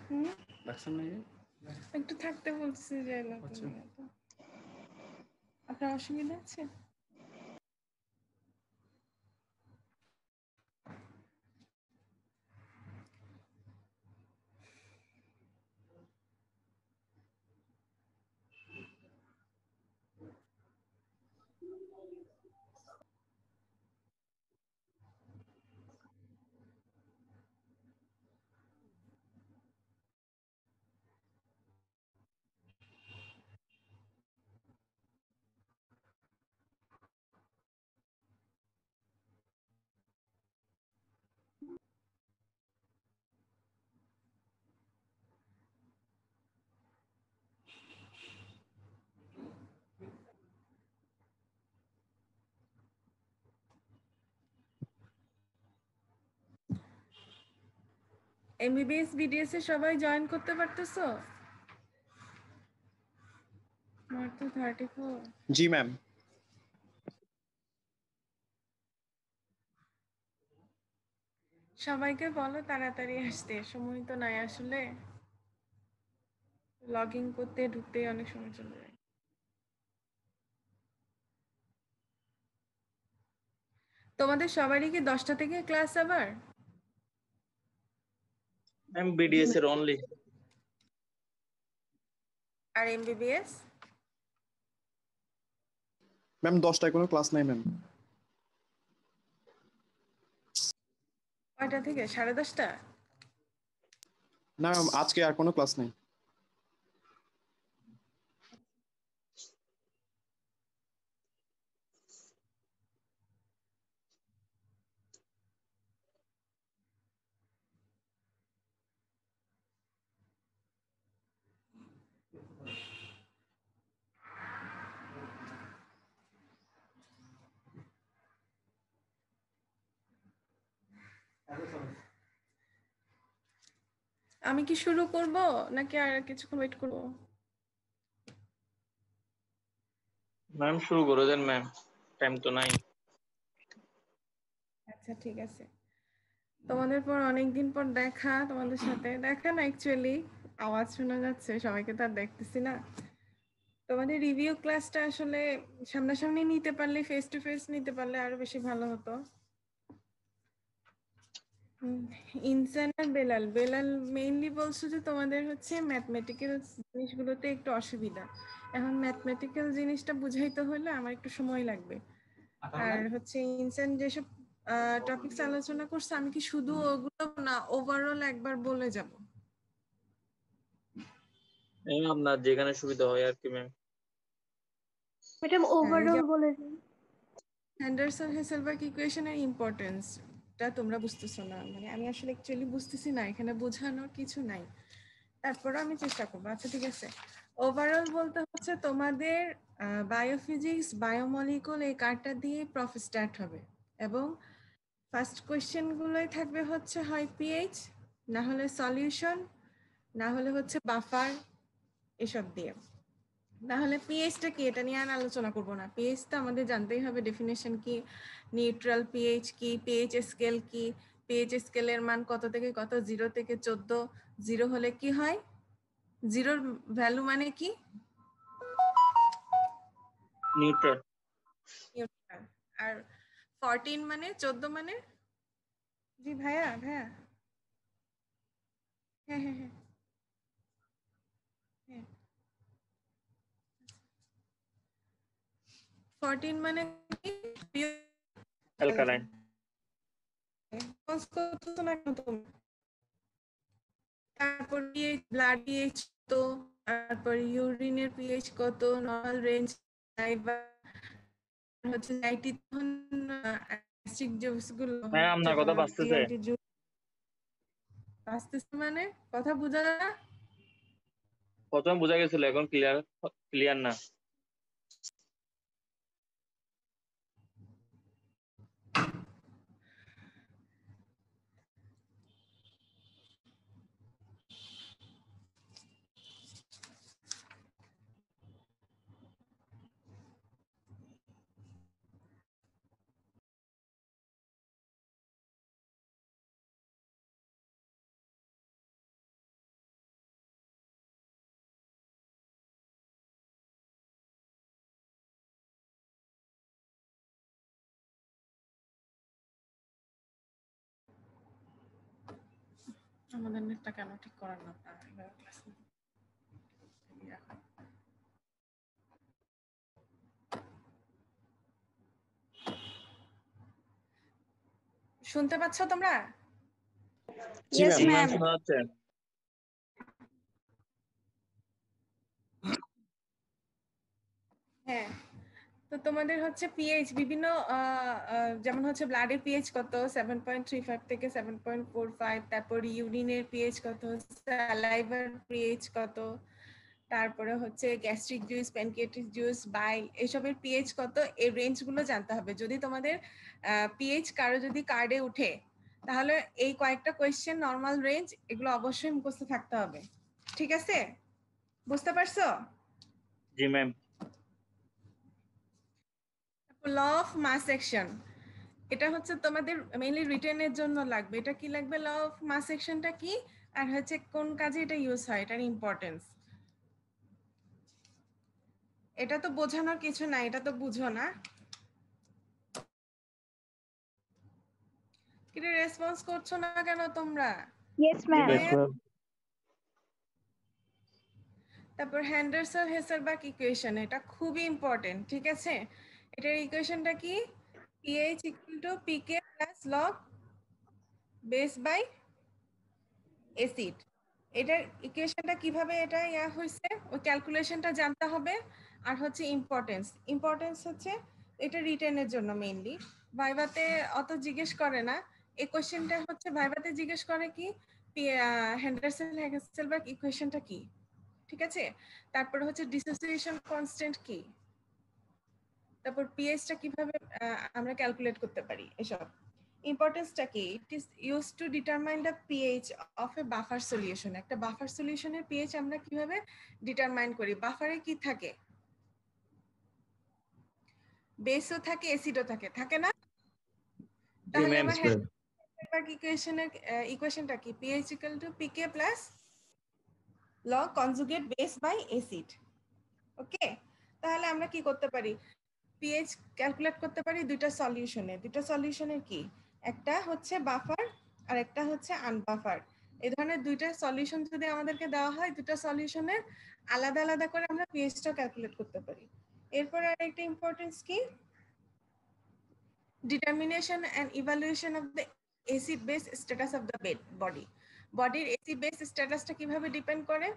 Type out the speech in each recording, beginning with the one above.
হুম ডাকছেন নাকি? একটু থাকতে বলছি যে আচ্ছা। আপনার অসুবিধা আছে? এমবিবিএস বিডিএস এ সবাই জয়েন করতে পারতেছো? আমার তো 34। জি ম্যাম। সবাইকে বলো তাড়াতাড়ি আসতে, সময় তো নাই আসলে, লগ ইন করতে ঢুকতেই অনেক সময় চলে যায়। তোমাদের সবারই কি 10টা থেকে ক্লাস আবার? ম্যাম বিডিএস এর অনলি। আর এমবিবিএস? ম্যাম 10টায় কোনো ক্লাস নাই ম্যাম। কয়টা থেকে? 10:30টা? না ম্যাম, আজকে আর কোনো ক্লাস নেই। আমি কি শুরু করব নাকি আর কিছুক্ষণ ওয়েট করব? ম্যাম শুরু করে দেন ম্যাম, টাইম তো নাই। আচ্ছা ঠিক আছে। তোমাদের পর অনেকদিন পর দেখা, তোমাদের সাথে দেখা না, অ্যাকচুয়ালি আওয়াজ শোনা যাচ্ছে, সবাইকে তো আর দেখতেছি না। তোমাদের রিভিউ ক্লাসটা আসলে সামনাসামনি নিতে পারলে, ফেস টু ফেস নিতে পারলে আরো বেশি ভালো হতো। ইনসান আর বেলাল, বেলাল মেইনলি বলছো যে তোমাদের হচ্ছে ম্যাথমেটিক্যাল জিনিসগুলোতে একটু অসুবিধা। এখন ম্যাথমেটিক্যাল জিনিসটা বুঝাইতে হলে আমার একটু সময় লাগবে। আর হচ্ছে ইনসান যেসব টপিকস আলোচনা করছে, আমি কি শুধু ওগুলো না ওভারঅল একবার বলে যাব? আপনার যেখানে সুবিধা হয় আর কি ম্যাম। ম্যাডাম ওভারঅল বলে দিন। হ্যান্ডারসন হেসেলবার্গ ইকুয়েশনের ইম্পর্টেন্সটা তোমরা বুঝতেছো না, মানে আমি আসলে অ্যাকচুয়ালি বুঝতেছি না, এখানে বোঝানোর কিছু নাই, তারপরেও আমি চেষ্টা করবো। আচ্ছা ঠিক আছে, ওভারঅল বলতে হচ্ছে তোমাদের বায়োফিজিক্স, বায়োমলিকুল এই কার্ডটা দিয়ে প্রফ স্টার্ট হবে, এবং ফার্স্ট কোয়েশ্চেনগুলোই থাকবে হচ্ছে হয় পিএইচ, না হলে সলিউশন, না হলে হচ্ছে বাফার, এসব দিয়ে। তাহলে পিএইচটা কি এটা নিয়ে আর আলোচনা করব না, পিএইচটা আমাদের জানতেই হবে, ডেফিনেশন কি, নিউট্রাল পিএইচ কি, পিএইচ স্কেল কি, পিএইচ স্কেলের মান কত থেকে কত, 0 থেকে 14, 0 হলে কি হয়, জিরোর ভ্যালু মানে কি, নিউট্রাল। নিউট্রাল। আর 14 মানে 14 মানে, জি ভাইয়া ভাইয়া, হ্যাঁ হ্যাঁ হ্যাঁ হ্যাঁ, 14 মানে কি, অ্যালকালাইন। করতেছো না কেন তুমি? তারপর পিএইচ, ব্লাড পিএইচ তো, তারপর ইউরিনের পিএইচ কত, নর্মাল রেঞ্জ, হচ্ছে নাইট্রিক, অ্যাসিড জুসগুলো, ম্যাম আপনার কথা বাঁচতেছে। আসতেছে মানে কথা বোঝা যায় না? প্রথমে বোঝা গেছিল, এখন ক্লিয়ার ক্লিয়ার না। আমাদের নেটটা কেন ঠিক করার না ক্লাস শুনতে পাচ্ছ তোমরা? জি Yes, ম্যাম ma'am. শোনা যাচ্ছে। হ্যাঁ, তো তোমাদের হচ্ছে পিএইচ বিভিন্ন যেমন হচ্ছে ব্লাডের পিএইচ কত 7.35 থেকে 7.45, তারপর ইউরিনের পিএইচ কত, স্যালাইভার পিএইচ কত, তারপরে হচ্ছে গ্যাস্ট্রিক জুস, প্যানক্রিয়াটিক জুস, বাইল, এসবের পিএইচ কত, এই রেঞ্জগুলো জানতে হবে। যদি তোমাদের পিএইচ কারো যদি কার্ডে উঠে তাহলে এই কয়েকটা কোয়েশ্চেন নর্মাল রেঞ্জ এগুলো অবশ্যই মুখস্থ থাকতে হবে। ঠিক আছে, বুঝতে পারছো? জি ma'am. Law of mass action, এটা হচ্ছে তোমাদের মেইনলি রিটেনের জন্য লাগবে। এটা কি লাগবে, ল অফ মাস অ্যাকশনটা কি আর হচ্ছে কোন কাজে এটা ইউজ হয়, এটার ইম্পর্টেন্স। এটা তো বোঝানোর কিছু নাই, এটা তো বুঝো না। কি রেসপন্স করছো না কেন তোমরা? Yes, জি ma'am. ম্যাম। তারপর হেন্ডারসন হেসেলবার্গ ইকুয়েশন, এটা খুবই ইম্পর্টেন্ট। ঠিক আছে, এটার ইকুয়েশনটা কি, pH equal to pK plus log base by acid. এটার ইকুয়েশনটা কিভাবে এটা হয়েছে ওই ক্যালকুলেশনটা জানতে হবে। আর হচ্ছে ইম্পর্টেন্স হচ্ছে এটা রিটেনের জন্য মেইনলি, ভাইভাতে অত জিজ্ঞেস করে না। এই কোশ্চেনটা হচ্ছে ভাইভাতে জিজ্ঞেস করে কি হেন্ডারসন হেসেলবার্গ ইকুয়েশনটা কি। ঠিক আছে, তারপরে হচ্ছে ডিসোসিয়েশন কনস্ট্যান্ট কি, তারপর পিএইচটা কিভাবে আমরা ক্যালকুলেট করতে পারি, এসব। ইম্পর্টেন্সটা কি, it is use to determine the pH of A buffer solution. একটা বাফার সলিউশনের পিএইচ আমরা কিভাবে ডিটারমাইন করি, বাফারে কি থাকে, বেসও থাকে অ্যাসিডও থাকে, থাকে না? জি তাহলে ম্যাম। আমার হেসেলবার্গ ইকুয়েশনের ইকুয়েশনটা কি, pH equal to pK plus log conjugate base by acid. Okay, তাহলে আমরা কি করতে পারি, পিএইচ ক্যালকুলেট করতে পারি দুইটা সলিউশনের কি, একটা হচ্ছে বাফার আর একটা হচ্ছে আনবাফার। এই ধরনের দুইটা সলিউশন যদি আমাদেরকে দেওয়া হয়, দুটো সলিউশনের আলাদা আলাদা করে আমরা পিএইচটা ক্যালকুলেট করতে পারি। এরপর আরেকটা ইম্পর্টেন্স কি, determination and evaluation of the acid base status of the body. বডির অ্যাসিড বেস স্ট্যাটাসটা কিভাবে ডিপেন্ড করে,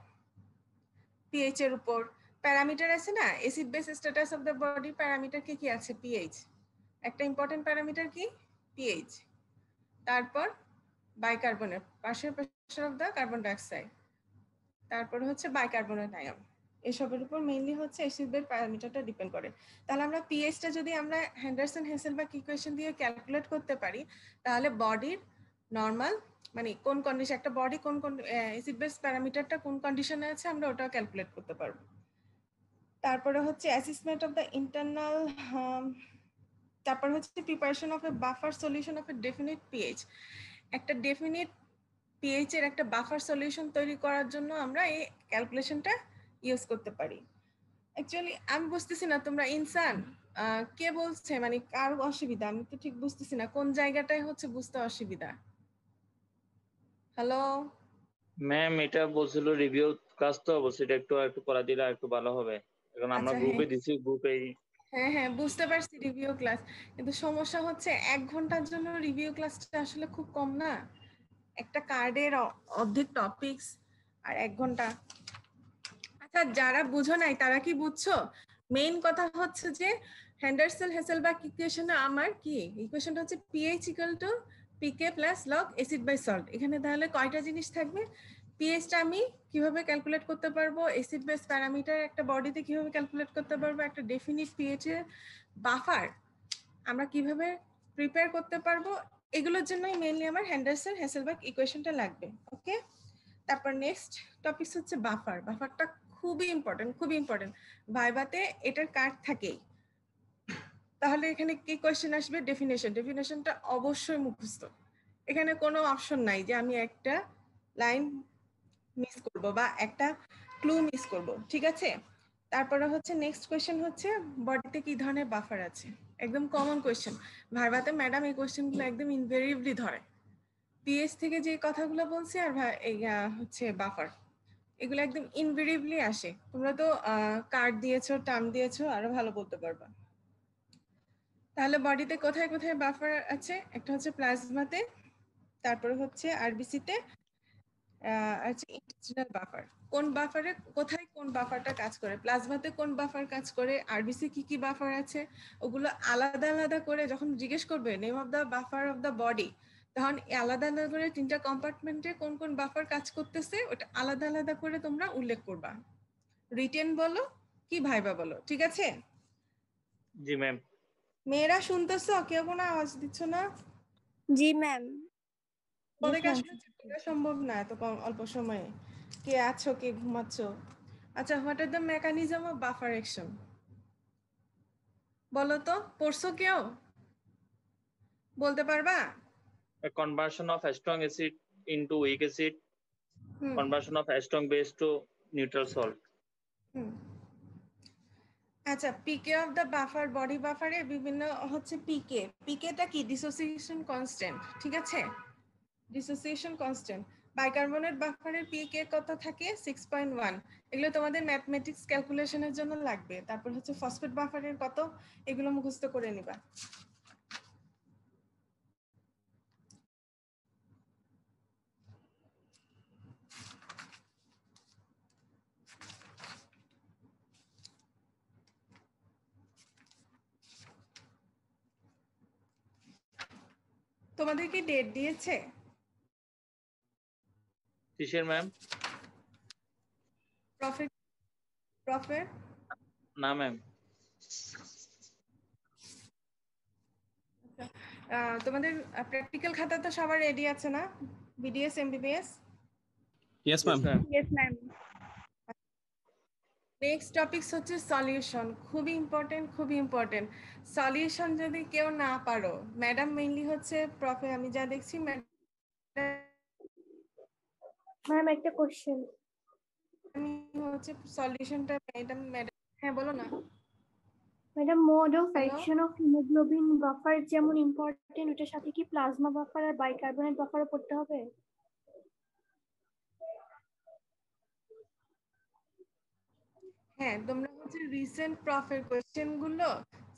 পিএইচ এর উপর। প্যারামিটার আছে না, acid base status of the body parameter কি কি আছে, পিএইচ একটা ইম্পর্টেন্ট প্যারামিটার, কি পিএইচ। তারপর bicarbonate, partial pressure of the carbon dioxide, তারপর হচ্ছে বাইকার্বনেট আয়ন। এসবের উপর মেইনলি হচ্ছে অ্যাসিড বেস প্যারামিটারটা ডিপেন্ড করে। তাহলে আমরা পিএইচটা যদি আমরা হেন্ডারসন হেসেলবার্গ ইকুয়েশন দিয়ে ক্যালকুলেট করতে পারি, তাহলে বডির নরমাল মানে কোন কন্ডিশন, একটা বডি কোন অ্যাসিড বেস প্যারামিটারটা কোন কন্ডিশনে আছে আমরা ওটাও ক্যালকুলেট করতে পারবো। তারপরে হচ্ছে অ্যাসেসমেন্ট অফ দ্য ইন্টারনাল, তারপর হচ্ছে preparation of A buffer solution of A definite pH. একটা ডেফিনিট পিএইচ এর একটা বাফার সলিউশন তৈরি করার জন্য আমরা এই ক্যালকুলেশনটা ইউজ করতে পারি। অ্যাকচুয়ালি আমি বুঝতেছি না তোমরা ইনসান কে বলছে, মানে কার অসুবিধা আমি তো ঠিক বুঝতেছি না, কোন জায়গাটায় হচ্ছে বুঝতে অসুবিধা। হ্যালো ম্যাম এটা বলছিল রিভিউ কাজ, তো বলছি এটা একটু একটু করা দিলে একটু ভালো হবে। এখন আমরা আচ্ছা, গ্রুপে দিছি, গ্রুপে। হ্যাঁ বুঝতে পারছি রিভিউ ক্লাস, কিন্তু সমস্যা হচ্ছে 1 ঘন্টার জন্য রিভিউ ক্লাসটা আসলে খুব কম না, একটা কার্ডের অর্ধেক টপিকস আর 1 ঘন্টা। আচ্ছা, যারা বুঝো নাই তারা কি বুঝছো, মেইন কথা হচ্ছে যে হেন্ডারসন হেসেলবার্গ ইকুয়েশনে আমার কি ইকুয়েশনটা হচ্ছে pH equal to pK plus log acid by salt. এখানে তাহলে কয়টা জিনিস থাকবে, পিএইচটা আমি কিভাবে ক্যালকুলেট করতে পারবো, অ্যাসিড বেস প্যারামিটার একটা বডিতে কিভাবে ক্যালকুলেট করতে পারবো, একটা ডেফিনিট পিএইচ এর বাফার আমরা কিভাবে প্রিপেয়ার করতে পারবো, এগুলোর জন্যই মেইনলি আমার হেন্ডারসন হেসেলবার্গ ইকুয়েশনটা লাগবে। ওকে, তারপর নেক্সট টপিক হচ্ছে বাফার। বাফারটা খুবই ইম্পর্টেন্ট ভাইভাতে এটার কার্ড থাকেই। তাহলে এখানে কি কোয়েশ্চেন আসবে, ডেফিনেশনটা অবশ্যই মুখস্থ। এখানে কোনো অপশন নাই যে আমি একটা লাইন মিস করব বা একটা ক্লু মিস করব। ঠিক আছে, তারপরে হচ্ছে নেক্সট কোয়েশ্চেন হচ্ছে বডিতে কি ধরনের বাফার আছে, একদম কমন কোয়েশ্চেন ভাইভাতে ম্যাডাম এই কোয়েশ্চেনগুলো একদম ইনভেরিয়েবলি ধরে। পিএইচ থেকে যে কথাগুলো বলছি আর এই হচ্ছে বাফার, এগুলো একদম ইনভেরিয়েবলি আসে। তোমরা তো কার্ড দিয়েছো, টার্ম দিয়েছো, আরো ভালো বলতে পারবা। তাহলে বডিতে কোথায় কোথায় বাফার আছে? একটা হচ্ছে প্লাজমাতে, তারপরে হচ্ছে আরবিসিতে, আছে ইন্টেস্টিনাল বাফার। কোন বাফারে কোথায় কোন বাফারটা কাজ করে? প্লাজমাতে কোন বাফার কাজ করে, আরবিসি কি কি বাফার আছে, ওগুলো আলাদা আলাদা করে যখন জিজ্ঞেস করবে name of the buffer of the body, তখন আলাদা আলাদা করে 3টা কম্পার্টমেন্টে কোন কোন বাফার কাজ করতেছে ওটা আলাদা আলাদা করে তোমরা উল্লেখ করবা। রিটেন বলো কি ভাইবা বলো, ঠিক আছে? জি ম্যাম। মেয়েরা শুনতেছো? কেউ কোনো আওয়াজ দিচ্ছ না? জি ম্যাম। ওদেরকে আসলে চেষ্টা সম্ভব না এত অল্প সময়ে। কে আছো, কে ঘুমাচ্ছ? আচ্ছা, what are the mechanism of buffer action বলো তো, পড়ছো কেউ? বলতে পারবা? A conversion of strong acid into weak acid, hmm conversion of strong base to neutral salt. হুম আচ্ছা, পিকে অফ দ্য বাফার, বডি বাফারে বিভিন্ন হচ্ছে পিকে। পিকেটা কি? ডিসোসিয়েশন কনস্ট্যান্ট, ঠিক আছে? Dissociation constant. বাইকার্বনেট বাফারের পিকে কত থাকে? 6.1। এগুলো তোমাদের ম্যাথমেটিক্স ক্যালকুলেশনের জন্য লাগবে। তারপর হচ্ছে ফসফেট বাফারের কত, এগুলো মুখস্থ করে নিবা। তোমাদের কি ডেট দিয়েছে? কিসের ম্যাম? প্রফেট না ম্যাম। তোমাদের প্র্যাকটিক্যাল খাতা তো সবার রেডি আছে না? BDS MBBS. Yes ma'am. Yes ma'am. Next topics হচ্ছে সলিউশন। খুবই ইম্পর্টেন্ট, খুবই ইম্পর্টেন্ট। সলিউশন যদি কেউ না পারো, ম্যাডাম মেইনলি হচ্ছে প্রফে, আমি যা দেখছি ম্যাম একটা কোশ্চেন। হচ্ছে সলিউশনটা ম্যাডাম, হ্যাঁ বলো না। Madam mode of Hello? Action of haemoglobin buffer যেমন ইম্পর্টেন্ট, ওটার সাথে কি প্লাজমা বাফার আর বাইকার্বনেট বাফারও পড়তে হবে? হ্যাঁ, তোমরা হচ্ছে রিসেন্ট প্রফের কোশ্চেন গুলো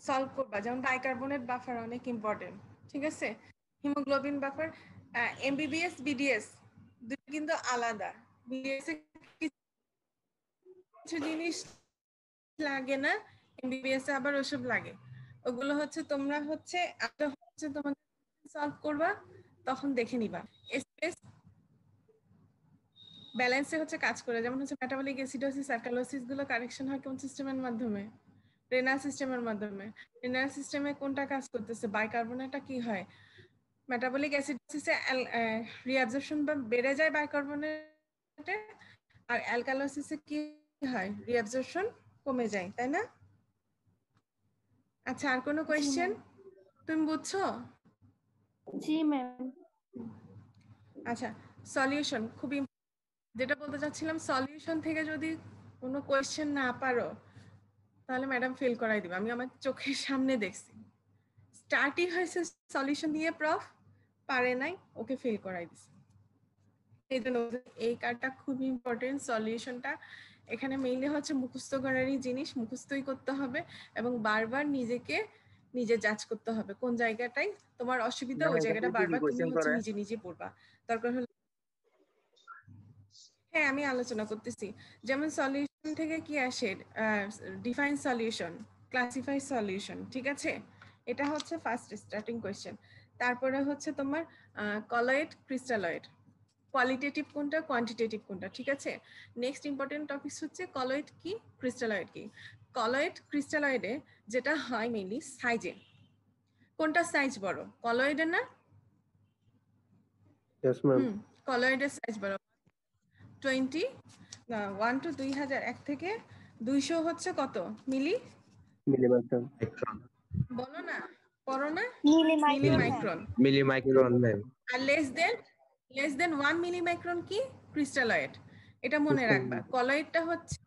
সলভ করবা। যেমন বাইকার্বনেট বাফার অনেক ইম্পর্টেন্ট, ঠিক আছে? হিমোগ্লোবিন বাফার, এমবিবিএস বিডিএস দুটো কিন্তু আলাদা। বিডিএস এ কিছু জিনিস লাগে না, এমবিবিএস এ আবার ওসব লাগে। ওগুলো হচ্ছে তোমরা হচ্ছে তোমাদের সলভ করবা, তখন দেখে নিবা। স্পেস ব্যালেন্সে হচ্ছে কাজ করে। যেমন হচ্ছে মেটাবলিক অ্যাসিডোসিস, অ্যালকালোসিস গুলো কারেকশন হয় কোন সিস্টেমের মাধ্যমে? রেনাল সিস্টেমের মাধ্যমে। রেনাল সিস্টেমে কোনটা কাজ করতেছে? বাইকার্বনেটটা কি হয়? মেটাবলিক অ্যাসিডোসিসে রিঅ্যাবজর্পশন বা বেড়ে যায় বাইকার্বনেটে, আর অ্যালকালোসিসে কি হয়? রিঅ্যাবজর্পশন কমে যায়, তাই না? আচ্ছা, আর কোনো কোয়েশ্চেন? তুমি বুঝছো? জি ম্যাম। আচ্ছা, সলিউশন খুবই, যেটা বলতে চাচ্ছিলাম, সলিউশন থেকে যদি কোনো কোয়েশ্চেন না পারো তাহলে ম্যাডাম ফেল করাই দিবে। আমি আমার চোখের সামনে দেখছি, স্টার্টই হয়েছে সলিউশন দিয়ে, প্রফ পারে নাই, ওকে ফেল করাই দিছে। এই জন্য এই কার্ডটা খুবই ইম্পর্টেন্ট। সলিউশনটা এখানে মেইনলি হচ্ছে মুখস্থ করারই জিনিস, মুখস্থই করতে হবে এবং বারবার নিজে জাজ করতে হবে কোন জায়গাটাই তোমার অসুবিধা, ওই জায়গাটা বারবার তুমি হচ্ছে নিজে নিজে পড়বা। দরকার হলে হ্যাঁ আমি আলোচনা করতেছি। যেমন সলিউশন থেকে কি আসে? ডিফাইন সলিউশন, ক্লাসিফাই সলিউশন, ঠিক আছে? এটা হচ্ছে ফার্স্ট স্টার্টিং কোয়েশ্চেন। তারপরে হচ্ছে তোমার কলয়েড, ক্রিস্টালয়েড, কোয়ালিটেটিভ কোনটা, কোয়ান্টিটেটিভ কোনটা, ঠিক আছে? নেক্সট ইম্পর্টেন্ট টপিক হচ্ছে কলয়েড কি, ক্রিস্টালয়েড কি। কলয়েড ক্রিস্টালয়েডে যেটা হয় মেইনলি সাইজে, কোনটা সাইজ বড়? কলয়েডের না? Yes, ma'am. কলয়েডের সাইজ বড়। 20 1 to 2000, 1 থেকে 200 হচ্ছে কত মিলি? Millimicron. বলো না, পড়ো না? মিলিমাইক্রন। মিলিমাইক্রন। Millimicron, ma'am. আর লেস দেন 1 মিলিমাইক্রন কি? ক্রিস্টালয়েড। এটা মনে রাখবা। কলয়েডটা হচ্ছে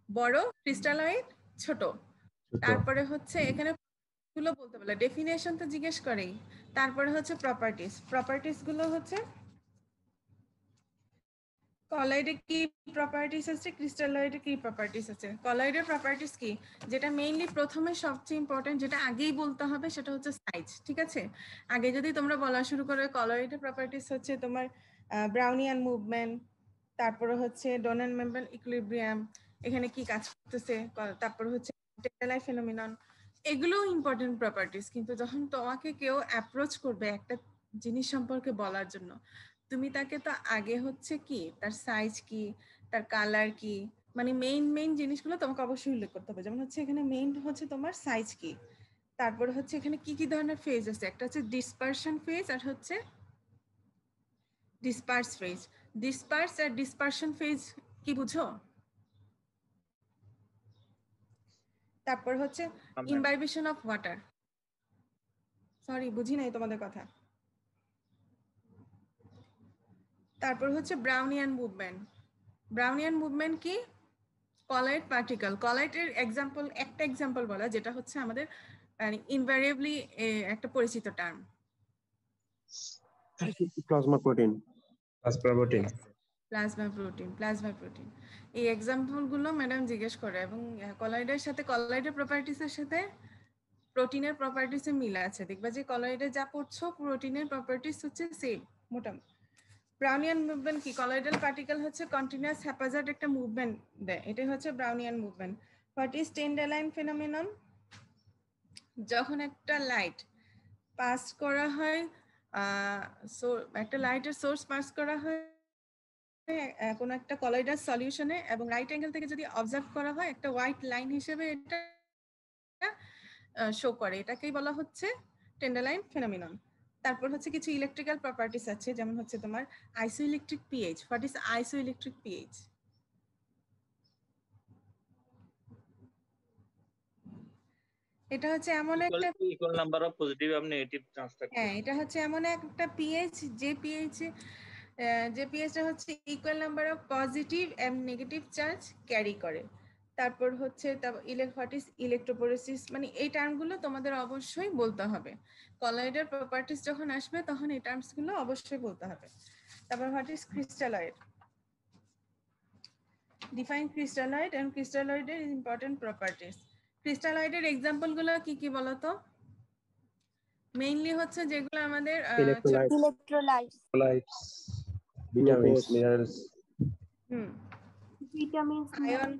বড়, ক্রিস্টালয়েড ছোট। তারপরে হচ্ছে এখানে গুলো বলতে বলে, ডেফিনেশন তো জিজ্ঞেস করেই। তারপরে হচ্ছে প্রপার্টিস গুলো হচ্ছে কলয়েডে কি প্রপার্টিস আছে, ক্রিস্টালয়েডে কি প্রপার্টিস আছে। কলয়েডের প্রপার্টিস কি, যেটা মেইনলি প্রথমে সবচেয়ে ইম্পর্টেন্ট, যেটা আগেই বলতে হবে, সেটা হচ্ছে সাইজ। ঠিক আছে, আগে যদি তোমরা বলা শুরু করো কলয়েডের প্রপার্টিস হচ্ছে তোমার ব্রাউনিয়ান মুভমেন্ট, তারপরে হচ্ছে ডোনাল্ড মেম্বার ইকুইলিব্রিয়াম, এখানে কি কাজ করতেছে, তারপরে হচ্ছে টেলার ফেনোমেনন, এগুলো ইম্পর্টেন্ট প্রপার্টিস। কিন্তু যখন তোমাকে কেউ অ্যাপ্রোচ করবে একটা জিনিস সম্পর্কে বলার জন্য, তুমি তাকে তো আগে হচ্ছে কি তার সাইজ কি, তার কালার কি, মানে মেইন জিনিসগুলো তোমাকে অবশ্যই উল্লেখ করতে হবে। যেমন হচ্ছে এখানে মেইন হচ্ছে তোমার সাইজ কি, তারপরে হচ্ছে এখানে কি কি ধরনের ফেজ আছে, একটা হচ্ছে ডিসপারশন ফেজ আর হচ্ছে ডিসপার্স ফেজ। ডিসপার্স আর ডিসপারশন ফেজ কি বুঝো? তারপর হচ্ছে ইমবাইবেশন অফ ওয়াটার, সরি বুঝি নাই তোমাদের কথা। তারপর হচ্ছে ব্রাউনিয়ান মুভমেন্ট কি, কলয়েড পার্টিকেল। কলয়েডের এক্সাম্পল, একটা এক্সাম্পল বলা, যেটা হচ্ছে আমাদের ইনভ্যারিয়েবলি একটা পরিচিত term, plasma protein. Plasma protein. এই এক্সাম্পল গুলো ম্যাডাম জিজ্ঞেস করে, এবং কলয়েডের প্রপার্টিসের সাথে প্রোটিনের প্রপার্টিসের মিল আছে। দেখবা যে কলয়েডে যা পড়ছো, প্রোটিনের প্রপার্টিস হচ্ছে সেম মোটামুটি। ব্রাউনিয়ান মুভমেন্ট কি, কলয়েডাল পার্টিকেল হচ্ছে কন্টিনিউয়াস হ্যাপাজার্ড একটা মুভমেন্ট দেয়, এটাই হচ্ছে Brownian movement. What is Tyndall phenomenon, যখন একটা লাইট পাস করা হয়, একটা লাইটের সোর্স পাস করা হয় কোনো একটা কলয়েডাল সলিউশনে, এবং রাইট অ্যাঙ্গেল থেকে যদি অবজার্ভ করা হয়, একটা হোয়াইট লাইন হিসেবে এটা শো করে, এটাকেই বলা হচ্ছে টেন্ডারলাইন ফেনোমেনন। তারপর হচ্ছে কিছু ইলেকট্রিক্যাল প্রপার্টিস আছে, যেমন হচ্ছে তোমার isoelectric pH. What is isoelectric pH? এটা হচ্ছে এমন একটা ইকুয়াল নাম্বার অফ পজিটিভ এবং নেগেটিভ চার্জ থাকে। হ্যাঁ, এটা হচ্ছে এমন একটা পিএইচ যে পিএইচটা হচ্ছে equal number of positive and negative charge carry করে। তারপর হচ্ছে হোয়াট ইজ ইলেকট্রোপোরেসিস, মানে এই টার্মগুলো তোমাদের অবশ্যই বলতে হবে। কলয়েডের প্রপার্টিস যখন আসবে তখন এই টার্মসগুলো অবশ্যই বলতে হবে। তারপর what is crystalloid, define crystalloid and ক্রিস্টালয়েডের ইম্পর্টেন্ট প্রপার্টিস। ক্রিস্টালয়েডের এক্সাম্পল গুলো কি কি বলতো? মেইনলি হচ্ছে যেগুলো আমাদের electrolytes, vitamins, minerals, vitamins, ion,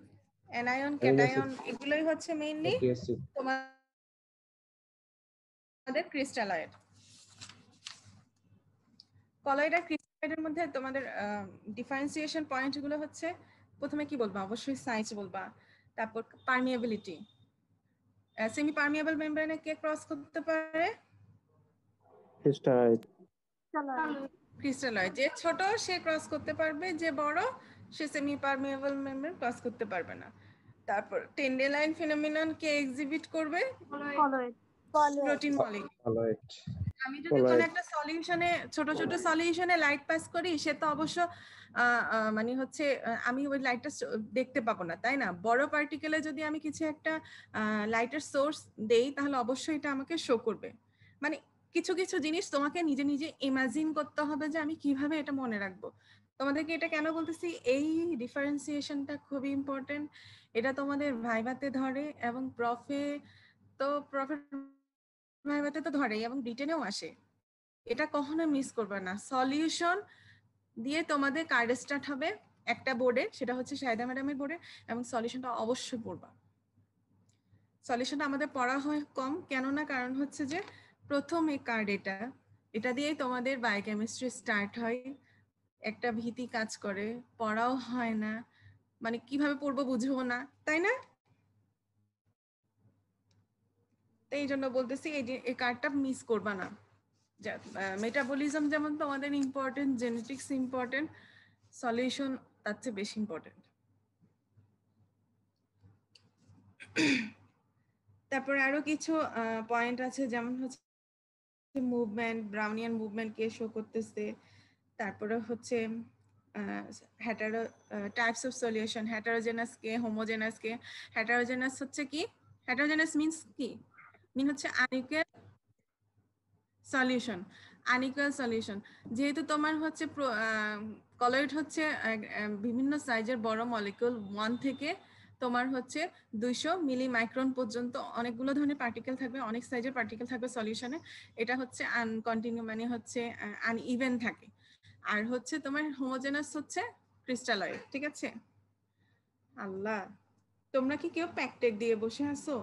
anion, cation, এগুলোই হচ্ছে মেইনলি তোমাদের ক্রিস্টালয়েড। কলয়েড আর ক্রিস্টালয়েডের মধ্যে তোমাদের ডিফারেন্সিয়েশন পয়েন্ট গুলো হচ্ছে, প্রথমে কি বলবা, অবশ্যই সাইজ বলবা, তারপর পারমিয়াবিলিটি, সেমি পারমিয়েবল মেমব্রেনে কে ক্রস করতে পারে? ক্রিস্টালয়েড। যে ছোট সে ক্রস করতে পারবে, যে বড় সে সেমি পারমিয়েবল মেমব্রেন ক্রস করতে পারবে না। তারপর টেন্ডারলাইন ফেনোমেনন কে এক্সিবিট করবে? Protein molecule. আমি যদি কোন একটা সলিউশনে, ছোট ছোট সলিউশনে লাইট পাস করি, সে তো অবশ্য মানে হচ্ছে আমি ওই লাইটটা দেখতে পাবো না, তাই না? বড় পার্টিকেলে যদি আমি কিছু একটা লাইটের সোর্স দেই, তাহলে অবশ্যই এটা আমাকে শো করবে। মানে কিছু কিছু জিনিস তোমাকে নিজে নিজে ইমাজিন করতে হবে যে আমি কিভাবে এটা মনে রাখবো। তোমাদেরকে এটা কেন বলতেছি, এই ডিফারেন্সিয়েশনটা খুবই ইম্পর্টেন্ট। এটা তোমাদের ভাইভাতে ধরে, এবং প্রফেট ভাইভাতে তো ধরেই, এবং রিটেনেও আসে। এটা কখনো মিস করবে না। সলিউশন দিয়ে তোমাদের কার্ড স্টার্ট হবে একটা বোর্ডে, সেটা হচ্ছে শায়দা ম্যাডামের বোর্ডে, এবং সলিউশনটা অবশ্যই পড়বা। সলিউশনটা আমাদের পড়া হয় কম, কেননা কারণ হচ্ছে যে প্রথম এই কার্ড, এটা দিয়েই তোমাদের বায়োকেমিস্ট্রি স্টার্ট হয়, একটা ভীতি কাজ করে, পড়াও হয় না, মানে কিভাবে পড়বো বুঝবো না, তাই না? তাই এই জন্য বলতেছি এই কার্ডটা মিস করবা না। মেটাবলিজম যেমন তোমাদের ইম্পর্টেন্ট, জেনেটিক্স ইম্পর্টেন্ট, সলিউশন তার চেয়ে বেশি ইম্পর্টেন্ট। তারপরে আরো কিছু পয়েন্ট আছে, যেমন হচ্ছে মুভমেন্ট, ব্রাউনিয়ান মুভমেন্ট কে শো করতেছে। তারপরে হচ্ছে types of solution, heterogeneous K, homogeneous K. Heterogeneous হচ্ছে কি, হেটারোজেনাস মিন্স কি, মিন হচ্ছে আনইকুয়াল সলিউশন। আনইকুয়াল সলিউশন যেহেতু তোমার হচ্ছে কলয়েড হচ্ছে বিভিন্ন সাইজের বড় মলিকিউল 1 থেকে তোমার হচ্ছে 200 মিলি মাইক্রন পর্যন্ত অনেকগুলো ধরনের পার্টিকেল থাকবে, অনেক সাইজের পার্টিকেল থাকবে সলিউশনে। এটা হচ্ছে আনকন্টিনিউ মানে হচ্ছে আনইভেন থাকে। আর হচ্ছে তোমার হোমোজেনাস হচ্ছে ক্রিস্টালয়েড। ঠিক আছে? আল্লাহ, তোমরা কি কেউ প্যাকটেক দিয়ে বসে আছো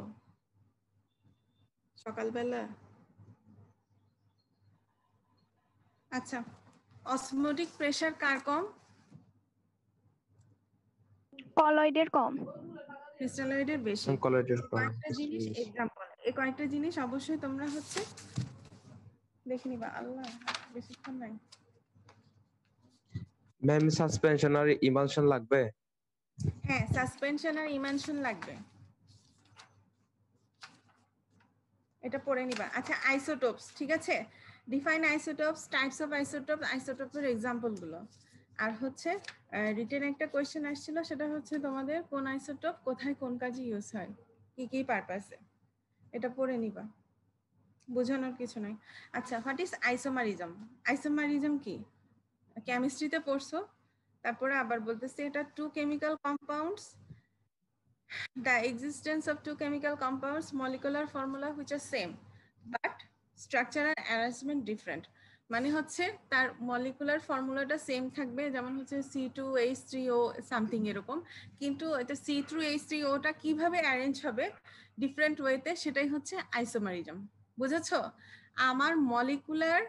সকালবেলা? আচ্ছা, অসমোটিক প্রেসার কার কম? কলয়েডের কম। ক্রিস্টালয়েডের বেশি। কলয়েডের কম। কয়েকটা জিনিস এক্সাম্পল, এই কয়েকটা জিনিস অবশ্যই তোমরা হচ্ছে দেখে নিবা। আল্লাহ, বেশিক্ষণ নাই। ম্যাম সাসপেনশন আর ইমালশন লাগবে? হ্যাঁ, সাসপেনশন আর ইমানশন লাগবে, এটা পড়ে নিবা। আচ্ছা, আইসোটোপস, ঠিক আছে? ডিফাইন আইসোটোপস, টাইপস অফ আইসোটোপস, আইসোটোপের এক্সাম্পল গুলো। আর হচ্ছে রিটেন একটা কোয়েশ্চেন আসছিল, সেটা হচ্ছে তোমাদের কোন আইসোটোপ কোথায় কোন কাজে ইউজ হয়, কি কি পারপাসে, এটা পড়ে নিবা, বোঝানোর কিছু নাই। আচ্ছা, হোয়াট ইজ আইসোমারিজম? আইসোমারিজম কি কেমিস্ট্রিতে পড়ছো, তারপরে আবার বলতেছে এটা two chemical compounds, the existence of two chemical compounds molecular formula which are same but structural arrangement different। মানে হচ্ছে তার মলিকুলার ফর্মুলাটা সেম থাকবে, যেমন হচ্ছে C2H3O সামথিং এরকম, কিন্তু এটা C2H3Oটা কিভাবে অ্যারেঞ্জ হবে ডিফারেন্ট ওয়েতে, সেটাই হচ্ছে আইসোমারিজম। বুঝেছো? আমার মলিকুলার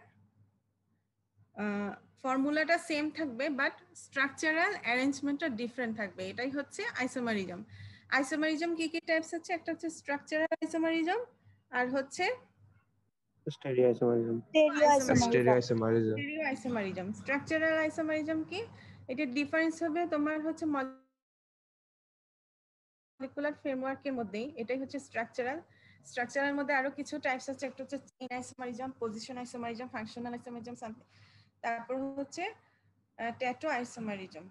ফর্মুলাটা সেম থাকবে বাট স্ট্রাকচারাল অ্যারেঞ্জমেন্টটা ডিফারেন্ট থাকবে, এটাই হচ্ছে আইসোমারিজম। আইসোমারিজম কি কি টাইপস আছে? একটা হচ্ছে স্ট্রাকচারাল আইসোমারিজম, আর হচ্ছে stereoisomerism. Stereoisomerism. Stereo isomerism. Structural isomerism কি? এটা ডিফারেন্স হবে তোমার হচ্ছে মলিকুলার ফ্রেমওয়ার্কের মধ্যেই, এটাই হচ্ছে স্ট্রাকচারাল। স্ট্রাকচারের মধ্যে আরো কিছু টাইপস আছে, একটা হচ্ছে chain isomerism, position isomerism, functional isomerism something. তারপর হচ্ছে ট্যাটো আইসোমারিজম,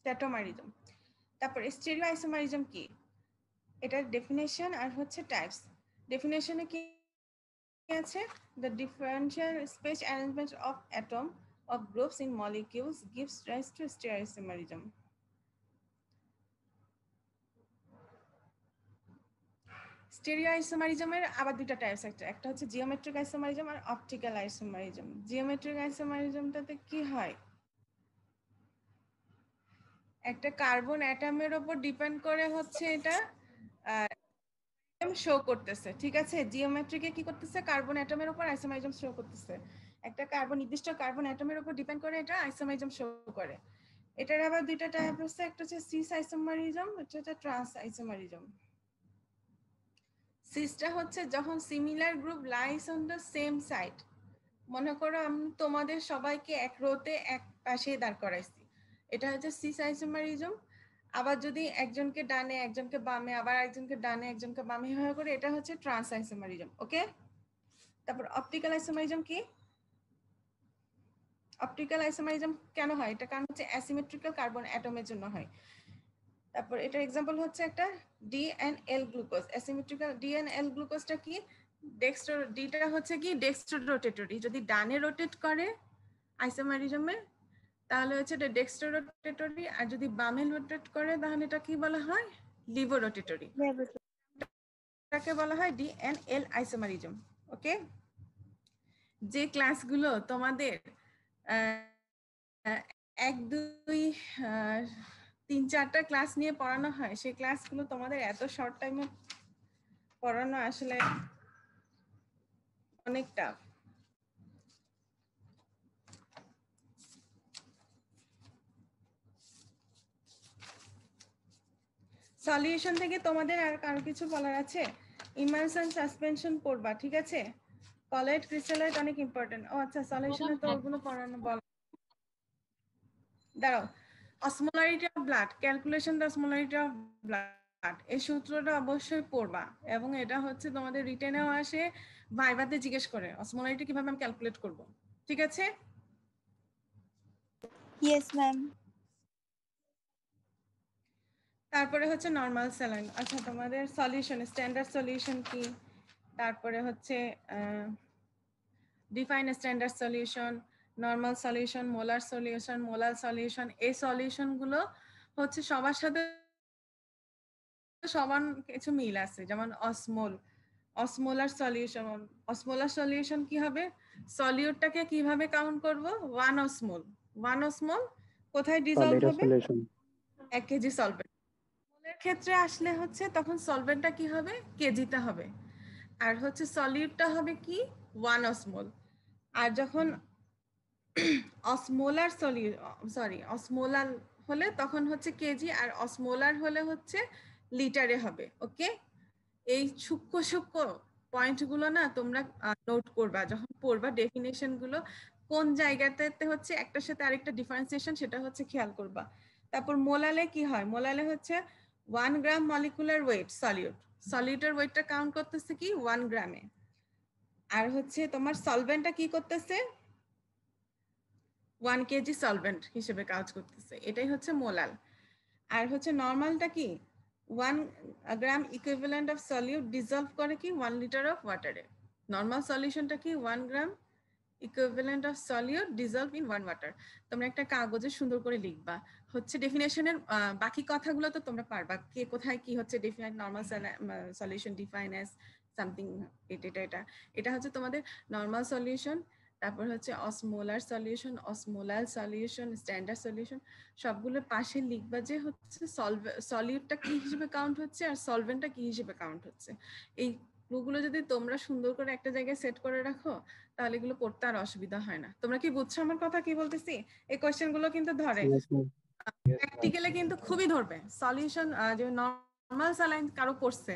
ট্যাটোমারিজম। তারপর স্টেরিও আইসোমারিজম কি? এটার ডেফিনেশন আর হচ্ছে টাইপস। ডেফিনেশনে কি আছে? the differential space arrangement of atom of groups in molecules gives rise to stereoisomerism. স্টেরিওআইসোমারিজমের আবার দুটো টাইপস আছে, একটা হচ্ছে geometric isomerism R optical isomerism. Geometric আইসোমারিজমটাতে কি হয়, একটা কার্বন অ্যাটমের উপর ডিপেন্ড করে হচ্ছে এটা শো করতেছে। ঠিক আছে? জিওমেট্রিকে কি করতেছে, কার্বন অ্যাটমের উপর আইসোমারিজম শো করতেছে। একটা কার্বন নির্দিষ্ট কার্বন অ্যাটমের উপর ডিপেন্ড করে এটা আইসোমারিজম শো করে। এটার আবার দুইটা টাইপ আছে, একটা হচ্ছে সিস আইসোমারিজম, একটা হচ্ছে ট্রান্স আইসোমারিজম। সিসটা হচ্ছে যখন similar group lies on the same side, মনে করো আমি তোমাদের সবাইকে এক রোতে এক পাশে দাঁড় করাইছি, এটা হচ্ছে সিস আইসোমারিজম। আবার যদি একজনকে ডানে একজনকে বামে, আবার একজনকে ডানে একজনকে বামে হয়ে করে, এটা হচ্ছে ট্রান্স আইসোমারিজম। ওকে? তারপর অপটিক্যাল আইসোমারিজম কি? অপটিক্যাল আইসোমারিজম কেন হয়? এটা কারণ হচ্ছে অ্যাসিমেট্রিক্যাল কার্বন অ্যাটমের জন্য হয়। তারপর এটার এক্সাম্পল হচ্ছে একটা DNL গ্লুকোজ। অ্যাসিমেট্রিক্যাল DNL গ্লুকোজটা কি? ডেক্সট্রো, ডিটা হচ্ছে কি ডেক্সট্রো রোটেটরি, যদি ডানে রোটেট করে আইসোমারিজমে তাহলে হচ্ছে এটা ডেক্সট্রো রোটেটরি, আর যদি বামে রোটেট করে তাহলে এটা কি বলা হয়, লিভো রোটেটরি। এটাকে বলা হয় DNL আইসোমারিজম। ওকে? যে ক্লাসগুলো তোমাদের 1 2 3 4টা ক্লাস নিয়ে পড়ানো হয়, সেই ক্লাসগুলো তোমাদের এত শর্ট টাইমে পড়ানো আসলে অনেক টাফ। সলিউশন থেকে তোমাদের আর কারো কিছু বলার আছে? ইমালশন সাসপেনশন পড়বা, ঠিক আছে? কলয়েড ক্রিস্টালয়েড অনেক ইম্পর্টেন্ট। ও আচ্ছা, সলিউশনে তো ওগুলো পড়ানো বল। দাঁড়াও, osmolarity of blood, calculation the osmolarity of blood, এই সূত্রটা অবশ্যই পড়বা, এবং এটা হচ্ছে তোমাদের রিটেনেও আসে, ভাইভাতে জিজ্ঞেস করে অসমোলারিটি কিভাবে আমি ক্যালকুলেট করব। ঠিক আছে? Yes ma'am. তারপরে হচ্ছে নরমাল স্যালাইন। আচ্ছা, তোমাদের সলিউশন, স্ট্যান্ডার্ড সলিউশন কি? তারপরে হচ্ছে define standard solution, normal solution, molar solution, molar solution. এই সলিউশন গুলো হচ্ছে সবার সাথে সমান কিছু মিল আছে, যেমন অসমোল, অসমোলার সলিউশন। অসমোলার সলিউশন কি হবে? সলিউটটাকে কিভাবে কাউন্ট করব? 1 অসমোল। 1 অসমোল কোথায় ডিসলভ হবে? 1 কেজি সলভেন্ট। মোলের ক্ষেত্রে আসলে হচ্ছে তখন সলভেন্টটা কি হবে? কেজিতে হবে। আর হচ্ছে সলিউটটা হবে কি? 1 অসমোল। আর যখন অসমোলার অসমোলার হলে তখন হচ্ছে কেজি, আর অসমোলার হলে হচ্ছে লিটারে হবে। ওকে, এই সূক্ষ্ম সূক্ষ্ম পয়েন্টগুলো না তোমরা নোট করবা যখন পড়বা ডেফিনেশন গুলো, কোন জায়গাটাতে হচ্ছে একটার সাথে আরেকটা ডিফারেন্সিয়েশন সেটা হচ্ছে খেয়াল করবা। তারপর মোলালে কি হয়? মোলালে হচ্ছে 1 গ্রাম মলিকুলার ওয়েট সলিউট, সলিউটের ওয়েটটা কাউন্ট করতেছে কি 1 গ্রামে। আর হচ্ছে তোমার সলভেন্টটা কি করতেছে? 1 কেজি সলভেন্ট হিসেবে কাজ করতেছে, এটাই হচ্ছে মোলাল। আর হচ্ছে নর্মালটা কি? 1 গ্রাম ইকুইভ্যালেন্ট অফ সলিউট ডিসলভ করে কি 1 লিটার অফ ওয়াটারে। নর্মাল সলিউশনটা কি? 1 গ্রাম equivalent of solute dissolve in 1 water. তোমরা একটা কাগজে সুন্দর করে লিখবা হচ্ছে ডেফিনেশনের বাকি কথাগুলো তো তোমরা পারবা, কে কোথায় কি হচ্ছে define, normal solution define as something, এটা হচ্ছে তোমাদের নর্মাল সলিউশন। তারপর হচ্ছে osmolar solution, অসমোলাল solution, standard solution, সবগুলো পাশে লিখবা যে হচ্ছে সলিউটটা কি হিসেবে কাউন্ট হচ্ছে আর সলভেন্টটা কি হিসেবে কাউন্ট হচ্ছে। এই ক্লুগুলো যদি তোমরা সুন্দর করে একটা জায়গায় সেট করে রাখো তাহলে এগুলো পড়তে আর অসুবিধা হয় না। তোমরা কি বুঝছো আমার কথা কি বলতেছি? এই কোশ্চেন গুলো কিন্তু ধরে, প্র্যাকটিক্যালে কিন্তু খুবই ধরবে। সলিউশন যে নরমাল স্যালাইন কারো পড়ছে,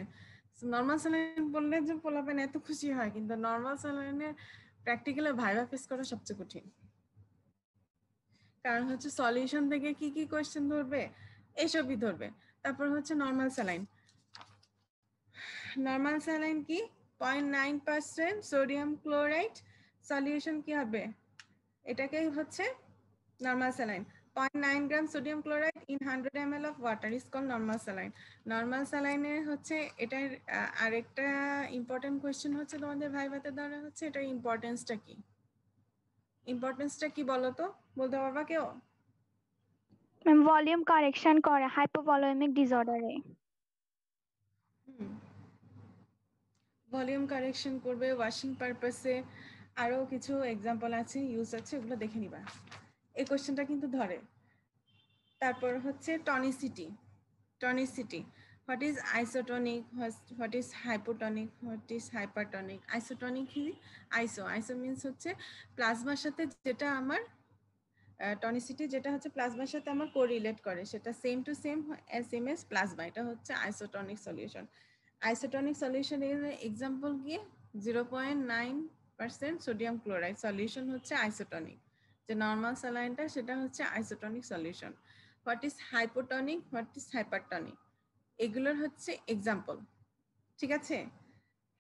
নরমাল স্যালাইন বললে যে পোলাপেন এত খুশি হয়, কিন্তু নরমাল স্যালাইনের প্র্যাকটিক্যালে ভাইভা ফেস করা সবচেয়ে কঠিন। কারণ হচ্ছে সলিউশন থেকে কি কি কোশ্চেন ধরবে, এসবই ধরবে। তারপর হচ্ছে নরমাল স্যালাইন। নরমাল স্যালাইন কি? 0.9% সোডিয়াম ক্লোরাইড সলিউশন কি হবে? এটাকে হচ্ছে normal saline. 0.9 gram sodium chloride in 100 ml of water is called normal saline. Normal স্যালাইনে হচ্ছে এটার আরেকটা ইম্পর্টেন্ট কোশ্চেন হচ্ছে তোমাদের ভাইভাতে ধরা হচ্ছে এটার ইম্পর্টেন্সটা কি? ইম্পর্টেন্সটা কি বলো তো, বলতে পারবা কেউ? ম্যাম ভলিউম কারেকশন করে হাইপোভলিউমিক ডিসঅর্ডারে। ভলিউম কারেকশন করবে, ওয়াশিং পারপাসে, আরো কিছু এক্সাম্পল আছে, ইউজ আছে, ওগুলো দেখে নিবা। এই কোশ্চেনটা কিন্তু ধরে। তারপর হচ্ছে tonicity. Tonicity, what is isotonic, what is hypotonic, what is hypertonic. Isotonic কি? আইসো মিন্স হচ্ছে প্লাজমার সাথে যেটা আমার টনিসিটি যেটা হচ্ছে প্লাজমার সাথে আমার কোরিলেট করে, সেটা same to same S plasma, এটা হচ্ছে আইসোটনিক সলিউশন। আইসোটনিক সলিউশন এর এক্সাম্পল কি? 0.9% সোডিয়াম ক্লোরাইড সলিউশন হচ্ছে আইসোটনিক। যে নর্মাল স্যালাইনটা সেটা হচ্ছে isotonic solution. What is hypotonic, what is hypertonic, এগুলোর হচ্ছে এক্সাম্পল। ঠিক আছে,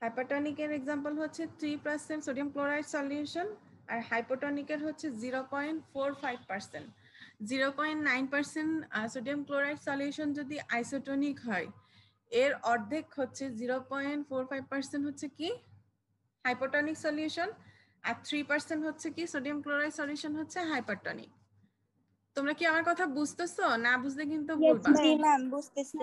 হাইপারটনিকের এক্সাম্পল হচ্ছে 3% সোডিয়াম ক্লোরাইড সলিউশন, আর হাইপোটনিকের হচ্ছে 0.45%। 0.9% সোডিয়াম ক্লোরাইড সলিউশন যদি আইসোটনিক হয়, এর অর্ধেক হচ্ছে 0.45% হচ্ছে কি হাইপোটনিক সলিউশন, আর 3% হচ্ছে কি সোডিয়াম ক্লোরাইড সলিউশন হচ্ছে হাইপারটনিক। তোমরা কি আমার কথা বুঝতেছো? না বুঝলে কিন্তু বলবা। জি ম্যাম, বুঝতেছি।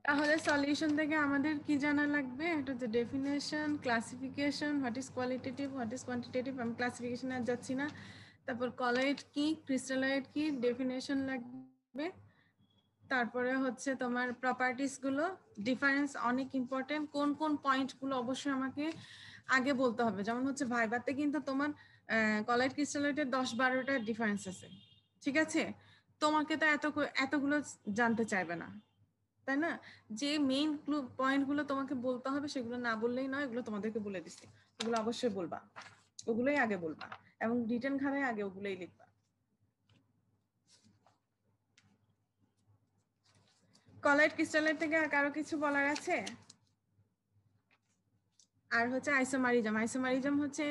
তাহলে সলিউশন থেকে আমাদের কি জানা লাগবে? এটা হচ্ছে definition, classification, what is qualitative, what is quantitative, আমি ক্লাসিফিকেশনে আর যাচ্ছি না। তারপর কলয়েড কি, ক্রিস্টালয়েড কি, ডেফিনেশন লাগবে। তারপরে হচ্ছে তোমার প্রপার্টিস গুলো, ডিফারেন্স অনেক ইম্পর্টেন্ট, কোন কোন পয়েন্ট গুলো অবশ্যই আমাকে আগে বলতে হবে। যেমন হচ্ছে ভাইভাতে কিন্তু তোমার কলয়েড ক্রিস্টালয়েডের 10-12টা ডিফারেন্স আছে, ঠিক আছে? তোমাকে তো এতগুলো জানতে চাইবে না, তাই না? যে মেইন পয়েন্ট গুলো তোমাকে বলতে হবে সেগুলো না বললেই নয়, এগুলো তোমাদেরকে বলে দিচ্ছি, ওগুলো অবশ্যই বলবা, ওগুলোই আগে বলবা, এবং রিটেন খাতায় আগে ওগুলোই লিখবা। কলয়েড ক্রিস্টালয়েড থেকে আর কারো কিছু বলার আছে? আর হচ্ছে আইসোমারিজম। আইসোমারিজম হচ্ছে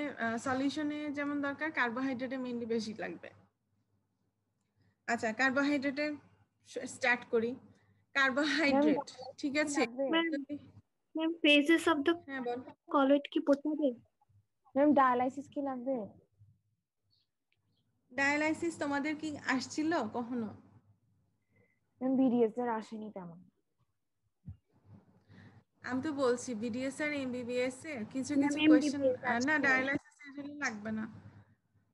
সলিউশনে যেমন দরকার, কার্বোহাইড্রেটে মেইনলি বেশি লাগবে। আচ্ছা, কার্বোহাইড্রেটে স্টার্ট করি। কার্বোহাইড্রেট, ঠিক আছে? ম্যাম ফেজেস অফ দ্য হ্যাঁ বল। কলয়েড কি পড়তে হবে? ম্যাম ডায়ালাইসিস কি লাগবে? ডায়ালাইসিস তোমাদের কি আসছিল কখনো? ম্যাম বিডিএস এর আসেনি তেমন। আমি তো বলছি বিডিএস আর এমবিবিএস এর কিছু ম্যাম কিছু কোশ্চেন এমবিবিএস না, আসছে। ডায়ালাইসিস এর জন্য লাগবে না।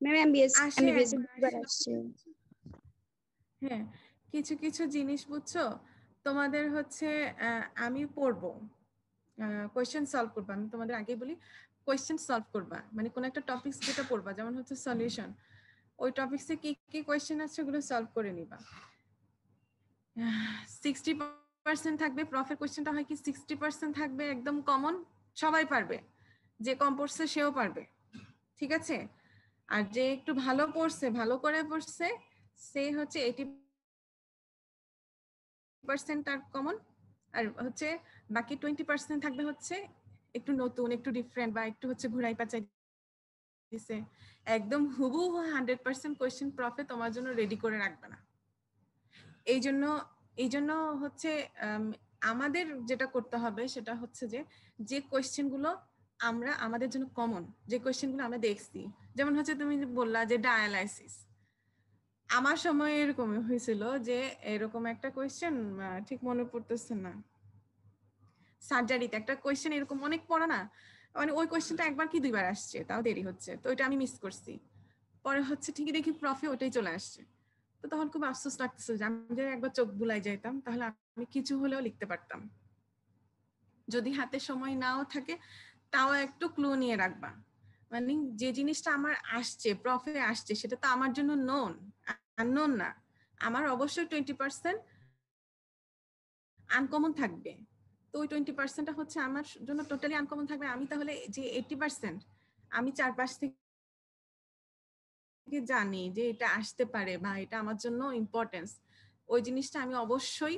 ম্যাম এমবিএস আসে এমবিবিএস একবার দুবার আসে। আসছে। হ্যাঁ, কিছু কিছু জিনিস বুঝছো তোমাদের হচ্ছে আমি পড়বো, কোয়েশ্চেন সলভ করবা। আমি তোমাদের আগেই বলি কোয়েশ্চেন সলভ করবা, মানে কোন একটা টপিকস যেটা পড়বা, যেমন হচ্ছে সলিউশন, ওই টপিকসে কি কি কোয়েশ্চেন আছে ওগুলো সলভ করে নিবা। 60% থাকবে প্রফের কোয়েশ্চেনটা, হয় কি 60% থাকবে একদম কমন, সবাই পারবে, যে কম পড়ছে সেও পারবে, ঠিক আছে? আর যে একটু ভালো পড়ছে, ভালো করে পড়ছে, সে হচ্ছে 80% তার কমন, আর হচ্ছে বাকি 20% থাকবে হচ্ছে একটু নতুন, একটু ডিফারেন্ট, বা একটু হচ্ছে ঘুরাই পাচাই দিছে। একদম হুবহু 100% কোয়েশ্চেন প্রফে তোমার জন্য রেডি করে রাখবে না। এই জন্য হচ্ছে আমাদের যেটা করতে হবে সেটা হচ্ছে যে কোয়েশ্চেন গুলো আমরা আমাদের জন্য কমন, যে কোয়েশ্চেন গুলো আমরা দেখছি, যেমন হচ্ছে তুমি বললা যে ডায়ালাইসিস, আমার সময় এরকম হয়েছিল যে এরকম একটা কোয়েশ্চেন, ঠিক মনে পড়তেছে না, সার্জারিতে একটা কোয়েশ্চেন এরকম অনেক পড়া না, মানে ওই কোয়েশ্চেনটা একবার কি দুইবার আসছে, তাও দেরি হচ্ছে, তো ওইটা আমি মিস করছি। পরে হচ্ছে ঠিকই দেখি প্রফে ওটাই চলে আসছে, তো তখন খুব আফসোস লাগতেছে যে আমি যদি একবার চোখ বুলাই যাইতাম তাহলে আমি কিছু হলেও লিখতে পারতাম। যদি হাতে সময় নাও থাকে তাও একটু ক্লু নিয়ে রাখবা, মানে যে জিনিসটা আমার আসছে প্রফে আসছে সেটা তো আমার জন্য আননোন না, আমার অবশ্যই 20% আনকমন থাকবে, তো ওই 20%টা হচ্ছে আমার জন্য টোটালি আনকমন থাকবে। আমি তাহলে যে 80% আমি চারপাশ থেকে জানি যে এটা আসতে পারে বা এটা আমার জন্য ইম্পর্টেন্স, ওই জিনিসটা আমি অবশ্যই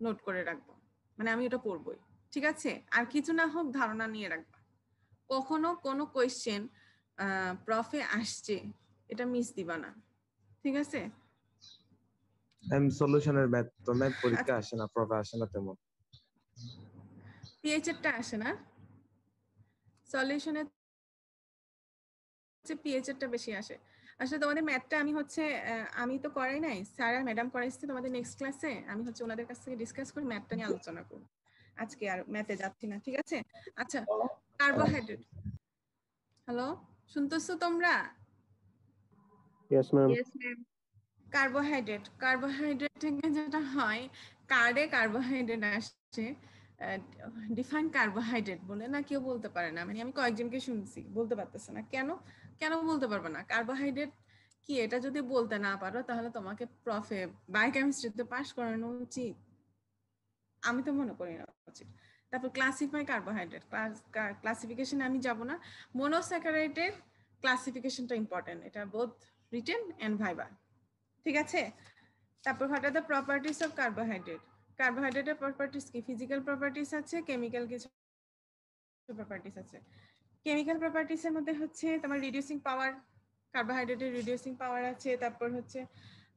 নোট করে রাখবো, মানে আমি ওটা পড়বই, ঠিক আছে? আর কিছু না হোক ধারণা নিয়ে রাখবা, কখনো কোনো কোয়েশ্চেন প্রফে আসছে এটা মিস দিবা না, ঠিক আছে? ম্যাম সলিউশনের ম্যাথ তো ম্যাম পরীক্ষা আসে না, প্রবে আসে না তেমন। পিএইচ এরটা আসে না, সলিউশনের পিএইচ এরটা বেশি আসে। আসলে তোমাদের ম্যাথটা আমি হচ্ছে আমি তো করাই নাই, স্যার আর ম্যাডাম করাইছে, তোমাদের নেক্সট ক্লাসে আমি হচ্ছে ওনাদের কাছ থেকে ডিসকাস করে ম্যাথটা নিয়ে আলোচনা করব, আজকে আর ম্যাথে যাচ্ছি না, ঠিক আছে? আচ্ছা, কার্বোহাইড্রেট, হ্যালো, শুনতেছো তোমরা? Yes, ma'am. Yes ma'am. Carbohydrate থেকে যেটা হয়, কার্ডে কার্বোহাইড্রেট আসছে, ডিফাইন কার্বোহাইড্রেট বলে না কেউ বলতে পারে না, মানে আমি কয়েকজনকে শুনছি বলতে পারতেছে না, কেন কেন বলতে পারবে না? কার্বোহাইড্রেট কি এটা যদি বলতে না পারো তাহলে তোমাকে প্রফে বায়োকেমিস্ট্রিতে পাস করানো উচিত? আমি তো মনে করি না উচিত। তারপর ক্লাসিফাই কার্বোহাইড্রেট, ক্লাসিফিকেশন আমি যাব না, মনোস্যাকারাইডের ক্লাসিফিকেশনটা ইম্পর্টেন্ট, এটা বোথ রিটেন এন্ড ভাইবা, ঠিক আছে? তারপর what are the properties of carbohydrate, কার্বোহাইড্রেটের প্রপার্টিস কি, ফিজিক্যাল প্রপার্টিস আছে, কেমিক্যাল কিছু প্রপার্টিস আছে। কেমিক্যাল প্রপার্টিসের মধ্যে হচ্ছে তোমার রিডিউসিং পাওয়ার, কার্বোহাইড্রেটের রিডিউসিং পাওয়ার আছে, তারপর হচ্ছে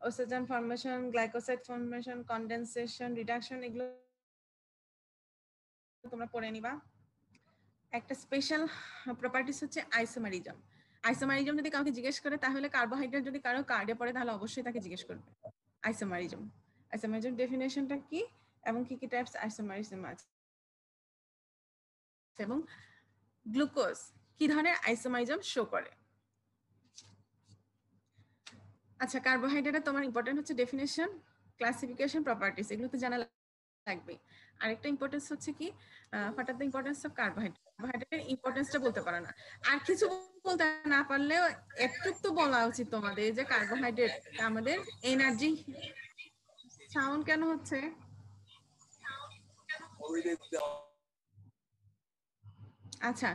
oxygen formation, glycoside formation, condensation, reduction, এগুলো তোমরা পড়ে নিবা। একটা স্পেশাল প্রপার্টিস হচ্ছে আইসোমারিজম। আইসোমারিজম যদি কাউকে জিজ্ঞেস করে তাহলে কার্বোহাইড্রেট যদি কারো কার্ডে পড়ে তাহলে অবশ্যই তাকে জিজ্ঞেস করবে আইসোমারিজম, আইসোমারিজম ডেফিনেশনটা কি এবং কি কি টাইপস আইসোমারিজম আছে, এবং গ্লুকোজ কি ধরনের আইসোমারিজম শো করে। আচ্ছা, কার্বোহাইড্রেটের তোমার ইম্পর্টেন্ট হচ্ছে ডেফিনেশন, ক্লাসিফিকেশন, প্রপার্টিস, এগুলো তো জানা লাগবে। আরেকটা ইম্পর্টেন্স হচ্ছে কি, what are the importance of carbohydrate, কার্বোহাইড্রেটের ইম্পর্টেন্সটা বলতে পারো না, আর কিছু বলতে না পারলেও একটু তো বলা উচিত তোমাদের যে কার্বোহাইড্রেট আমাদের এনার্জি। সাউন্ড কেন হচ্ছে? আচ্ছা,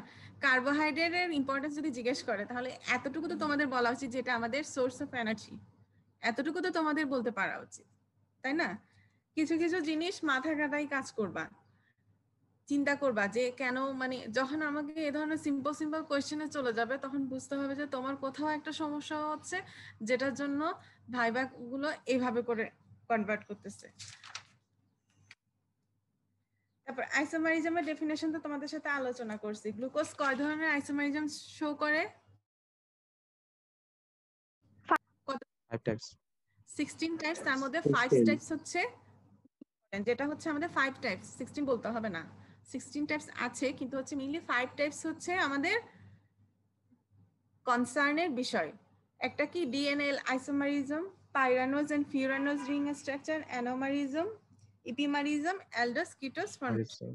কার্বোহাইড্রেটের ইম্পর্টেন্স যদি জিজ্ঞেস করে তাহলে এতটুকু তো তোমাদের বলা উচিত যে এটা আমাদের সোর্স অফ এনার্জি, এতটুকু তো তোমাদের বলতে পারা উচিত, তাই না? কিছু কিছু জিনিস মাথা কাটাই কাজ করবা, চিন্তা করবা যে কেন, মানে যখন আমাকে এই ধরনের সিম্পল সিম্পল কোয়েশ্চেনে চলে যাবে তখন বুঝতে হবে যে তোমার কোথাও একটা সমস্যা হচ্ছে যেটার জন্য ভাইবা গুলো এইভাবে করে কনভার্ট করতেছে। তারপর আইসোমারিজমের ডেফিনেশন তো তোমাদের সাথে আলোচনা করছি। গ্লুকোজ কয় ধরনের আইসোমারিজম শো করে? 5 টাইপস। 16 টাইপস, তার মধ্যে 5 16 টাইপস হচ্ছে, যেটা হচ্ছে আমাদের 5 টাইপস, 16 বলতে হবে না, 16 টাইপস আছে, কিন্তু হচ্ছে মেইনলি 5 টাইপস হচ্ছে আমাদের কনসার্নের বিষয়। একটা কি DNL isomerism, pyranose and furanose ring structure, anomerism, epimerism, aldose ketose formation.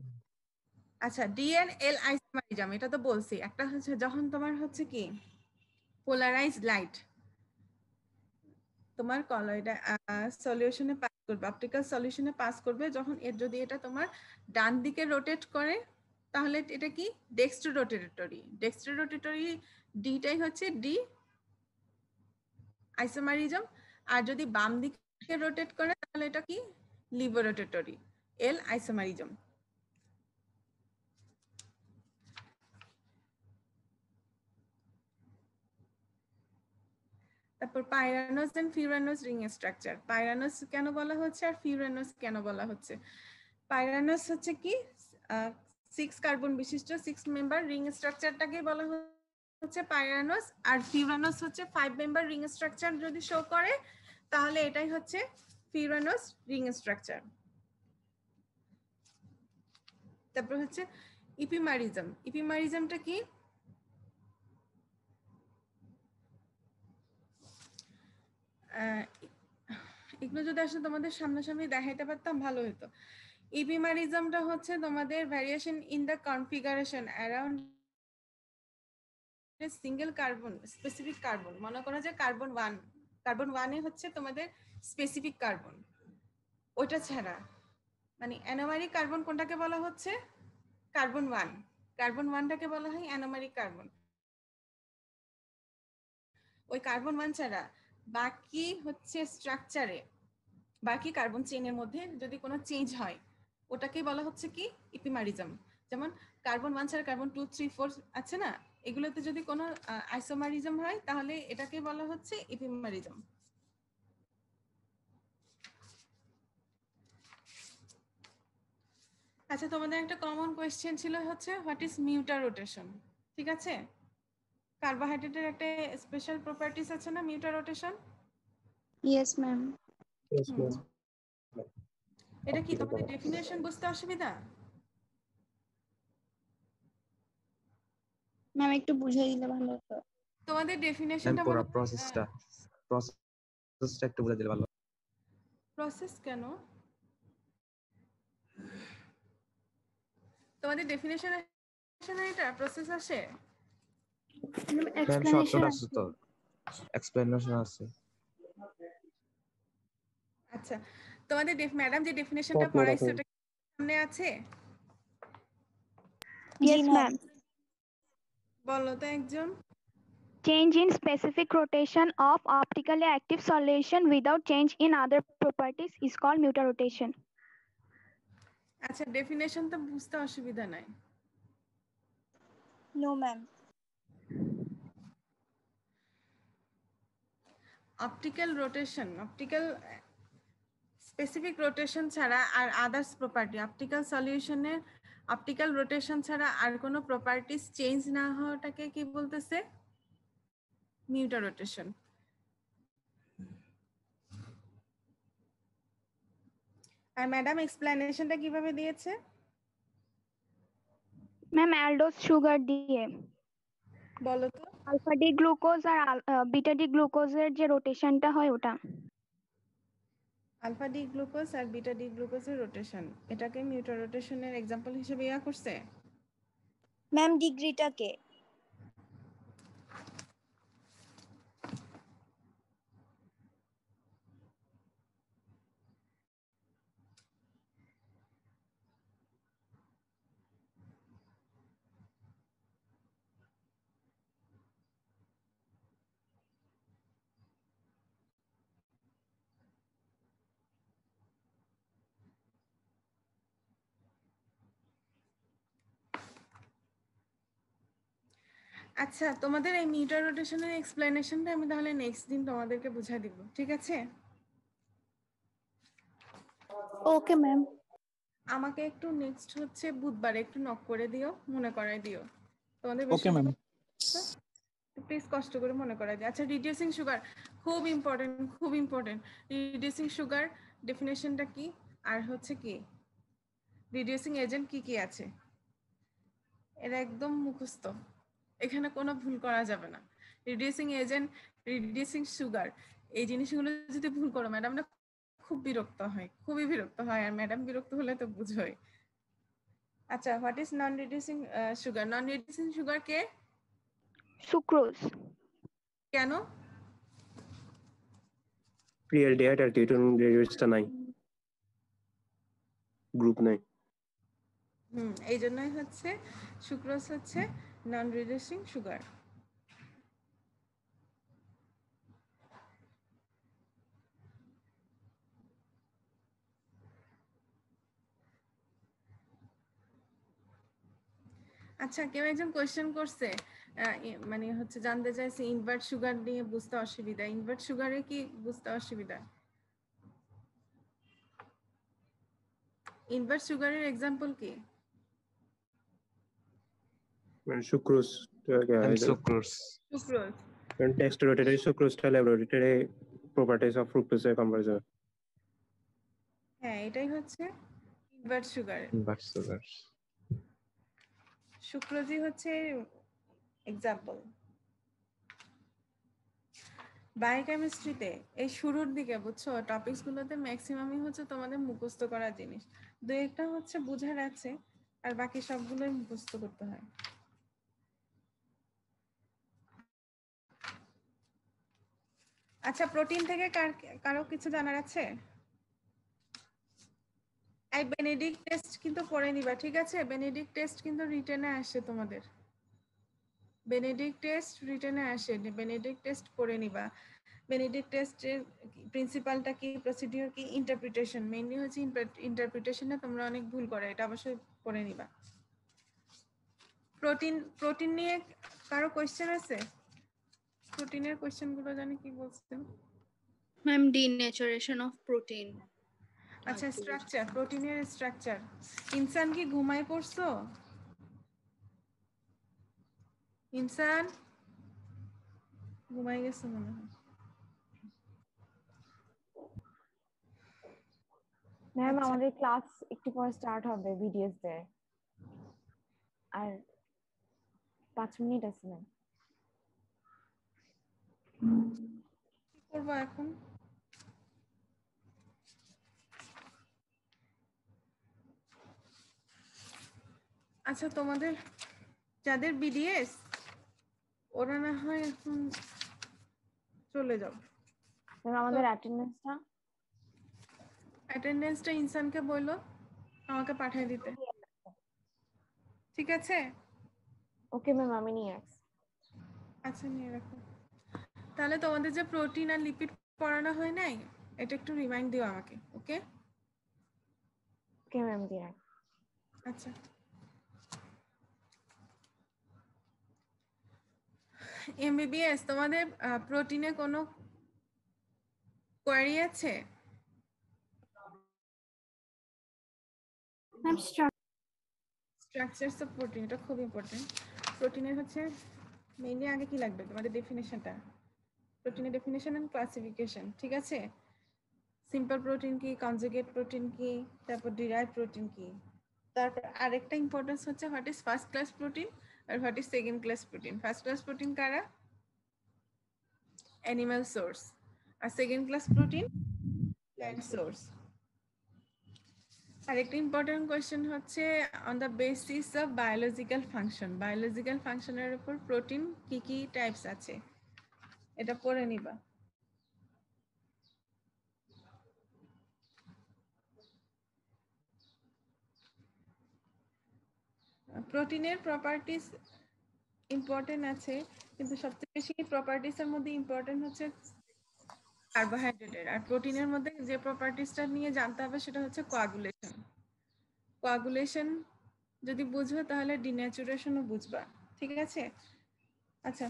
আচ্ছা, ডিএনএল আইসোমারিজম এটা তো বলছি। একটা হচ্ছে যখন তোমার হচ্ছে কি পোলারাইজড লাইট তোমার কলয়েডে সলিউশনে পাস করবে, অপটিক্যাল সলিউশনে পাস করবে, যখন যদি এটা তোমার ডান দিকে রোটেট করে তাহলে এটা কি ডেক্সট্রো রোটেটরি। ডেক্সট্রো রোটেটরি ডিটাই হচ্ছে ডি আইসোমারিজম, আর যদি বাম দিকে রোটেট করে তাহলে এটা কি লিভো রোটেটরি, এল আইসোমারিজম। তারপর pyranose and furanose ring structure. Pyranose কেন বলা হচ্ছে আর ফিউরানোজ কেন বলা হচ্ছে? পাইরানোজ হচ্ছে কি 6 কার্বন বিশিষ্ট 6 মেম্বার রিং স্ট্রাকচারটাকে বলা হচ্ছে পাইরানোজ, আর ফিউরানোজ হচ্ছে 5 মেম্বার রিং স্ট্রাকচার যদি শো করে তাহলে এটাই হচ্ছে ফিউরানোজ রিং স্ট্রাকচার। তারপর হচ্ছে ইপিমারিজম। ইপিমারিজমটা কি? এগুলো যদি আসলে তোমাদের সামনাসামনি দেখাইতে পারতাম ভালো হতো। ইপিমারিজমটা হচ্ছে তোমাদের variation in the configuration around single carbon specific carbon. মনে করো যে কার্বন 1, কার্বন 1 এ হচ্ছে তোমাদের স্পেসিফিক কার্বন, ওইটা ছাড়া মানে অ্যানোমারিক কার্বন কোনটাকে বলা হচ্ছে? কার্বন 1। কার্বন 1টাকে বলা হয় অ্যানোমারিক কার্বন। ওই কার্বন 1 ছাড়া বাকি হচ্ছে স্ট্রাকচারে, বাকি কার্বন চেইনের মধ্যে যদি কোনো চেঞ্জ হয় ওটাকেই বলা হচ্ছে কি ইপিমারিজম। যেমন কার্বন 1 ছাড়া কার্বন 2, 3, 4 আছে না, এগুলোতে যদি কোনো আইসোমারিজম হয় তাহলে এটাকে বলা হচ্ছে ইপিমারিজম। আচ্ছা, তোমাদের একটা কমন কোয়েশ্চেন ছিল হচ্ছে হোয়াট ইজ মিউটার রোটেশন, ঠিক আছে? কার্বোহাইড্রেটের একটা স্পেশাল প্রপার্টিস আছে না মিউটার rotation? Yes, ma'am. Yes, ma'am. এটা কি তোমাদের ডেফিনেশন বুঝতে অসুবিধা? ম্যাম একটু বুঝিয়ে দিলে ভালো হতো। তোমাদের ডেফিনেশনটা পুরো প্রসেসটা একটু বলে দিলে ভালো। প্রসেস কেন? তোমাদের ডেফিনেশন আসে না, এটা প্রসেস আসে? ম্যাম শর্টকাট আছে তো, এক্সপ্লেনেশন আছে। আচ্ছা, তোমাদের ম্যাডাম যে ডেফিনেশনটা পড়াইছে ওটা সামনে আছে? Yes, ma'am. বলো তো একজন। Change in specific rotation of optically active solution without change in other properties is called mutual rotation. আচ্ছা, ডেফিনেশন তো বুঝতে অসুবিধা নাই। No, ma'am. Optical rotation, optical specific rotation ছাড়া আর আদার্স প্রপার্টি, অপটিক্যাল সলিউশনের অপটিক্যাল রোটেশন ছাড়া আর কোনো প্রপার্টিস চেঞ্জ না হওয়াটাকে কি বলতেছে? মিউটার রোটেশন। আর ম্যাডাম এক্সপ্লেনেশনটা কিভাবে দিয়েছে? ম্যাম অ্যালডোস সুগার দিয়ে বলো তো। আলফা ডি গ্লুকোজ আর বিটা ডি গ্লুকোজের যে রোটেশনটা হয় ওটা। আলফা ডি গ্লুকোজ আর বিটা ডি গ্লুকোজের রোটেশন, এটাকে মিউটার রোটেশনের এক্সাম্পল হিসেবে ইয়া করছে। ম্যাম ডিগ্রিটাকে আচ্ছা, তোমাদের এই মিউটার রোটেশনের এক্সপ্লেনেশনটা আমি তাহলে নেক্সট দিন তোমাদেরকে বুঝাই দিব, ঠিক আছে? Okay ma'am. আমাকে একটু নেক্সট হচ্ছে বুধবারে একটু নক করে দিও, মনে করাই দিও তোমাদের Okay, ma'am. প্লিজ কষ্ট করে মনে করাই দিও। আচ্ছা, রিডিউসিং সুগার খুব ইম্পর্টেন্ট। রিডিউসিং সুগার ডেফিনেশনটা কি, আর হচ্ছে কি রিডিউসিং এজেন্ট কি কি আছে, এরা একদম মুখস্থ, এখানে কোনো ভুল করা যাবে না। রিডিউসিং এজেন্ট, রিডিউসিং সুগার, এই জিনিসগুলো যদি ভুল করো ম্যাডামরা খুব বিরক্ত হয়, খুবই বিরক্ত হয়, আর ম্যাডাম বিরক্ত হলে তো বুঝোই। আচ্ছা, what is non reducing sugar? Non reducing sugar K? Sucrose. কেন? pre-aldehyde আর ketone derivatives নাই, গ্রুপ নাই। এই জন্যই হচ্ছে সুক্রোজ হচ্ছে নন রিডিউসিং সুগার। আচ্ছা, কেউ একজন কোয়েশ্চেন করছে, মানে হচ্ছে জানতে চাইছে ইনভার্ট সুগার নিয়ে বুঝতে অসুবিধা। ইনভার্ট সুগারে কি বুঝতে অসুবিধা? ইনভার্ট সুগারের এক্সাম্পল কি? মানে সুক্রোজ, সুক্রোজ। সুক্রোজ। কারণ টেক্সট রোটেটরি সুক্রোজটা ল্যাবরেটরি প্রপার্টিজ অফ ফ্রুক্টোজে কনভার্জন। হ্যাঁ, এটাই হচ্ছে ইনভার্ট সুগার। Invert sugar. সুক্রোজই হচ্ছে এক্সাম্পল। বায়োকেমিস্ট্রিতে এই শুরুর দিকে বুঝছো টপিকস গুলোতে ম্যাক্সিমামই হচ্ছে তোমাদের মুখস্থ করা জিনিস, দু একটা হচ্ছে বুঝার আছে, আর বাকি সবগুলোই মুখস্থ করতে হয়। আচ্ছা, প্রোটিন থেকে কারো কিছু জানার আছে? এই বেনেডিক্ট টেস্ট কিন্তু পড়ে নিবা, ঠিক আছে? বেনেডিক্ট টেস্ট কিন্তু রিটেনে আসে তোমাদের, বেনেডিক্ট টেস্ট রিটেনে আসে, বেনেডিক্ট টেস্ট পড়ে নিবা। বেনেডিক্ট টেস্টের প্রিন্সিপালটা কি, প্রসিডিউর কি, ইন্টারপ্রিটেশন, মেইনলি হচ্ছে ইন্টারপ্রিটেশনে তোমরা অনেক ভুল করো, এটা অবশ্যই পড়ে নিবা। প্রোটিন নিয়ে কারো কোয়েশ্চেন আছে? প্রোটিনের কোয়েশ্চেনগুলো জানি কি বলছেন? Ma'am, denaturation of protein. আচ্ছা, স্ট্রাকচার, প্রোটিনের স্ট্রাকচার। ইনসান কি ঘুমায় পড়ছো? ইনসান ঘুমাই গেছে মনে হয়। ম্যাম আচ্ছা। আমাদের ক্লাস একটু পরে স্টার্ট হবে ভিডিওস দের, আর 5 মিনিট আছে ম্যাম। কি করবো এখন? আচ্ছা, তোমাদের যাদের বিডিএস ওরা না হয় এখন চলে যাও। ম্যাম আমাদের অ্যাটেন্ডেন্সটা ইনসানকে বললো আমাকে পাঠিয়ে দিতে, ঠিক আছে? ওকে ম্যাম, আমি নিয়ে আসছি। আচ্ছা, নিয়ে রাখো। তাহলে তোমাদের যে প্রোটিন আর লিপিড পড়ানো হয় নাই, এটা একটু রিমাইন্ড দিও আমাকে, ওকে? ওকে ম্যাম, দিয়ে রাখ। আচ্ছা, এমবিবিএস তোমাদের প্রোটিনে কোনো কোয়ারি আছে? স্ট্রাকচারস অফ প্রোটিন, এটা খুব ইম্পর্টেন্ট। প্রোটিনের হচ্ছে মেইনলি আগে কি লাগবে তোমাদের? ডেফিনেশনটা, প্রোটিনের ডেফিনেশন এন্ড ক্লাসিফিকেশন, ঠিক আছে? সিম্পল প্রোটিন কি, কনজুগেট প্রোটিন কি, তারপর ডিরাইভ প্রোটিন কি, তারপর আরেকটা ইম্পর্টেন্স হচ্ছে what is first class protein আর what is second class protein. First class protein কারা? অ্যানিমাল সোর্স, আর second class protein plant source. আরেকটা ইম্পর্টেন্ট কোয়েশ্চেন হচ্ছে on the basis of biological function, biological ফাংশনের উপর প্রোটিন কি কি টাইপস আছে, এটা পড়ে নিবা। প্রোটিনের প্রপার্টিস ইম্পর্টেন্ট আছে, কিন্তু সবচেয়ে বেশি প্রপার্টিসের মধ্যে ইম্পর্টেন্ট হচ্ছে কার্বোহাইড্রেটের, আর প্রোটিনের মধ্যে যে প্রপার্টিসটা নিয়ে জানতে হবে সেটা হচ্ছে কোয়াগুলেশন। কোয়াগুলেশন যদি বুঝো তাহলে ডিন্যাচুরেশনও বুঝবা, ঠিক আছে? আচ্ছা,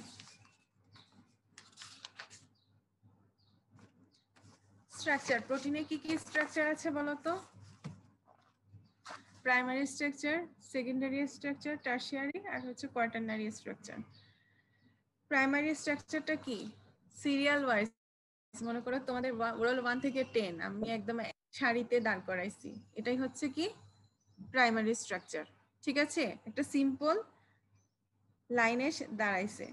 স্ট্রাকচার, প্রোটিনে কি কি স্ট্রাকচার আছে বলো তো? Primary structure, secondary structure, tertiary আর হচ্ছে কোয়াটারনারি স্ট্রাকচার। প্রাইমারি স্ট্রাকচারটা কি? সিরিয়াল ওয়াইজ, মনে করো তোমাদের রোল 1 থেকে 10 আমি একদম সারিতে দাঁড় করাইছি, এটাই হচ্ছে কি প্রাইমারি স্ট্রাকচার। ঠিক আছে, একটা সিম্পল লাইনে দাঁড়াইছে।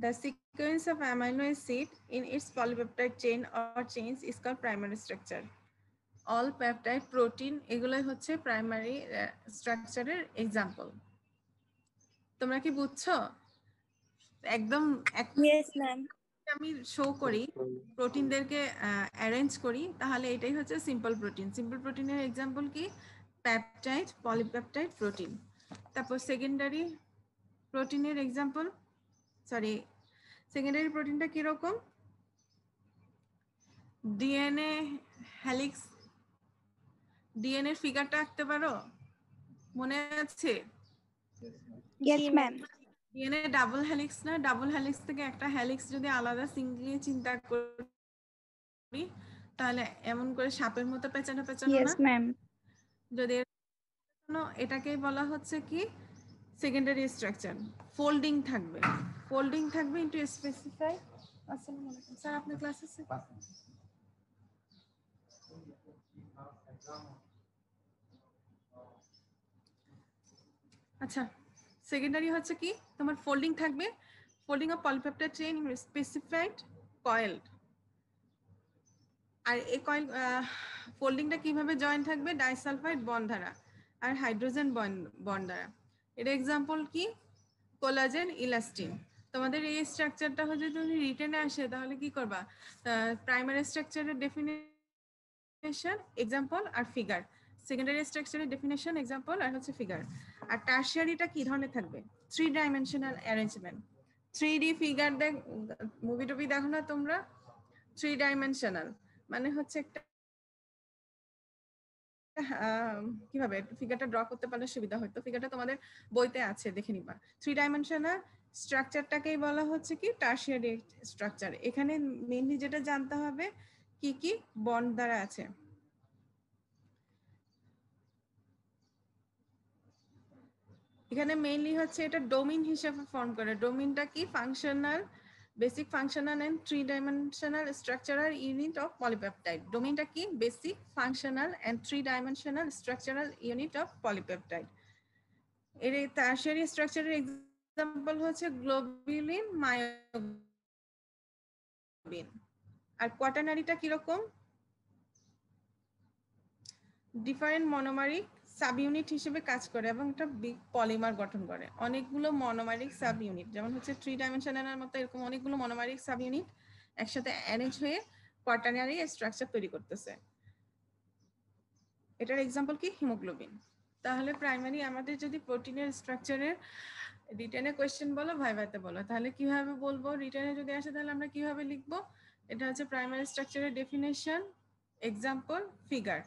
The sequence of amino acid in its polypeptide chain or chains is called primary structure. All peptide protein এগুলাই হচ্ছে প্রাইমারি স্ট্রাকচারের এক্সাম্পল। তোমরা কি বুঝছো? একদম Yes, ma'am. আমি শো করি প্রোটিনদেরকে অ্যারেঞ্জ করি, তাহলে এটাই হচ্ছে সিম্পল প্রোটিন। সিম্পল প্রোটিনের এক্সাম্পল কি? Peptide, polypeptide, protein. তারপর সেকেন্ডারি প্রোটিনের এক্সাম্পল, সরি সেকেন্ডারি প্রোটিনটা কিরকম? ডিএনএ হেলিক্স, ডিএনএ ফিগারটা আঁকতে পারো? মনে আছে? Yes, ma'am. DNA double helix না? ডাবল হেলিক্স থেকে একটা হেলিক্স যদি আলাদা সিঙ্গলি চিন্তা করি তাহলে এমন করে সাপের মতো পেঁচানো পেঁচানো না? Yes, ma'am. যদি এটাকেই বলা হচ্ছে কি সেকেন্ডারি স্ট্রাকচার। ফোল্ডিং থাকবে, ফোল্ডিং থাকবে ইনটু স্পেসিফাই। আসসালামু আলাইকুম স্যার, আপনার ক্লাস আছে? আচ্ছা, সেকেন্ডারি হচ্ছে কি তোমার ফোল্ডিং থাকবে, folding of polypeptide chain in specified coil. আর এই কয়েল ফোল্ডিংটা কিভাবে জয়েন থাকবে? ডাইসালফাইড বন্ড দ্বারা আর হাইড্রোজেন বন্ড দ্বারা। এর এক্সাম্পল কি? Collagen, elastin. তোমাদের এই স্ট্রাকচারটা যদি তুমি রিটেনে আসে তাহলে কি করবা? প্রাইমারি স্ট্রাকচারের ডেফিনিশন, এক্সাম্পল আর ফিগার। সেকেন্ডারি স্ট্রাকচারের ডেফিনিশন, এক্সাম্পল আর হচ্ছে ফিগার। আর টারশিয়ারিটা কি ধরনের থাকবে? 3 dimensional arrangement. 3D figure movie টুভি দেখো না তোমরা? 3 ডাইমেনশনাল মানে হচ্ছে একটা কিভাবে ফিগারটা ড্র করতে পারলে সুবিধা হতো, ফিগারটা তোমাদের বইতে আছে, দেখে নিবা। 3 ডাইমেনশনাল স্ট্রাকচারটাকেই বলা হচ্ছে কি টারশিয়ারি স্ট্রাকচার। এখানে মেইনলি যেটা জানতে হবে কি কি বন্ড দ্বারা আছে। এখানে মেইনলি হচ্ছে এটা ডোমেইন হিসেবে ফর্ম করে। ডোমেইনটা কি? Functional, basic functional and 3 dimensional structural unit of polypeptide. ডোমেইনটা কি? Basic functional and 3 dimensional structural unit of polypeptide. এর টারশিয়ারি স্ট্রাকচারের এক্সাম্পল হচ্ছে গ্লোবিউলিন, মায়োগ্লোবিন। আর কোয়াটারনারিটা কিরকম? ডিফারেন্ট মনোমারিক সাব ইউনিট হিসেবে কাজ করে এবং একটা বিগ পলিমার গঠন করে। অনেকগুলো মনোমারিক সাব ইউনিট, যেমন হচ্ছে 3 ডাইমেনশনালের মতো এরকম অনেকগুলো মনোমারিক সাব ইউনিট একসাথে অ্যারেঞ্জ হয়ে কোয়াটারনারি স্ট্রাকচার তৈরি করতেছে। এটার এক্সাম্পল কি? হিমোগ্লোবিন। তাহলে প্রাইমারি আমাদের যদি প্রোটিনের স্ট্রাকচারের রিটেনে কোয়েশ্চেন বলো, ভাইভাতে বলো, তাহলে কিভাবে বলবো? রিটেনে যদি আসে তাহলে আমরা কিভাবে লিখবো? এটা হচ্ছে প্রাইমারি স্ট্রাকচারের ডেফিনেশন, এক্সাম্পল, ফিগার।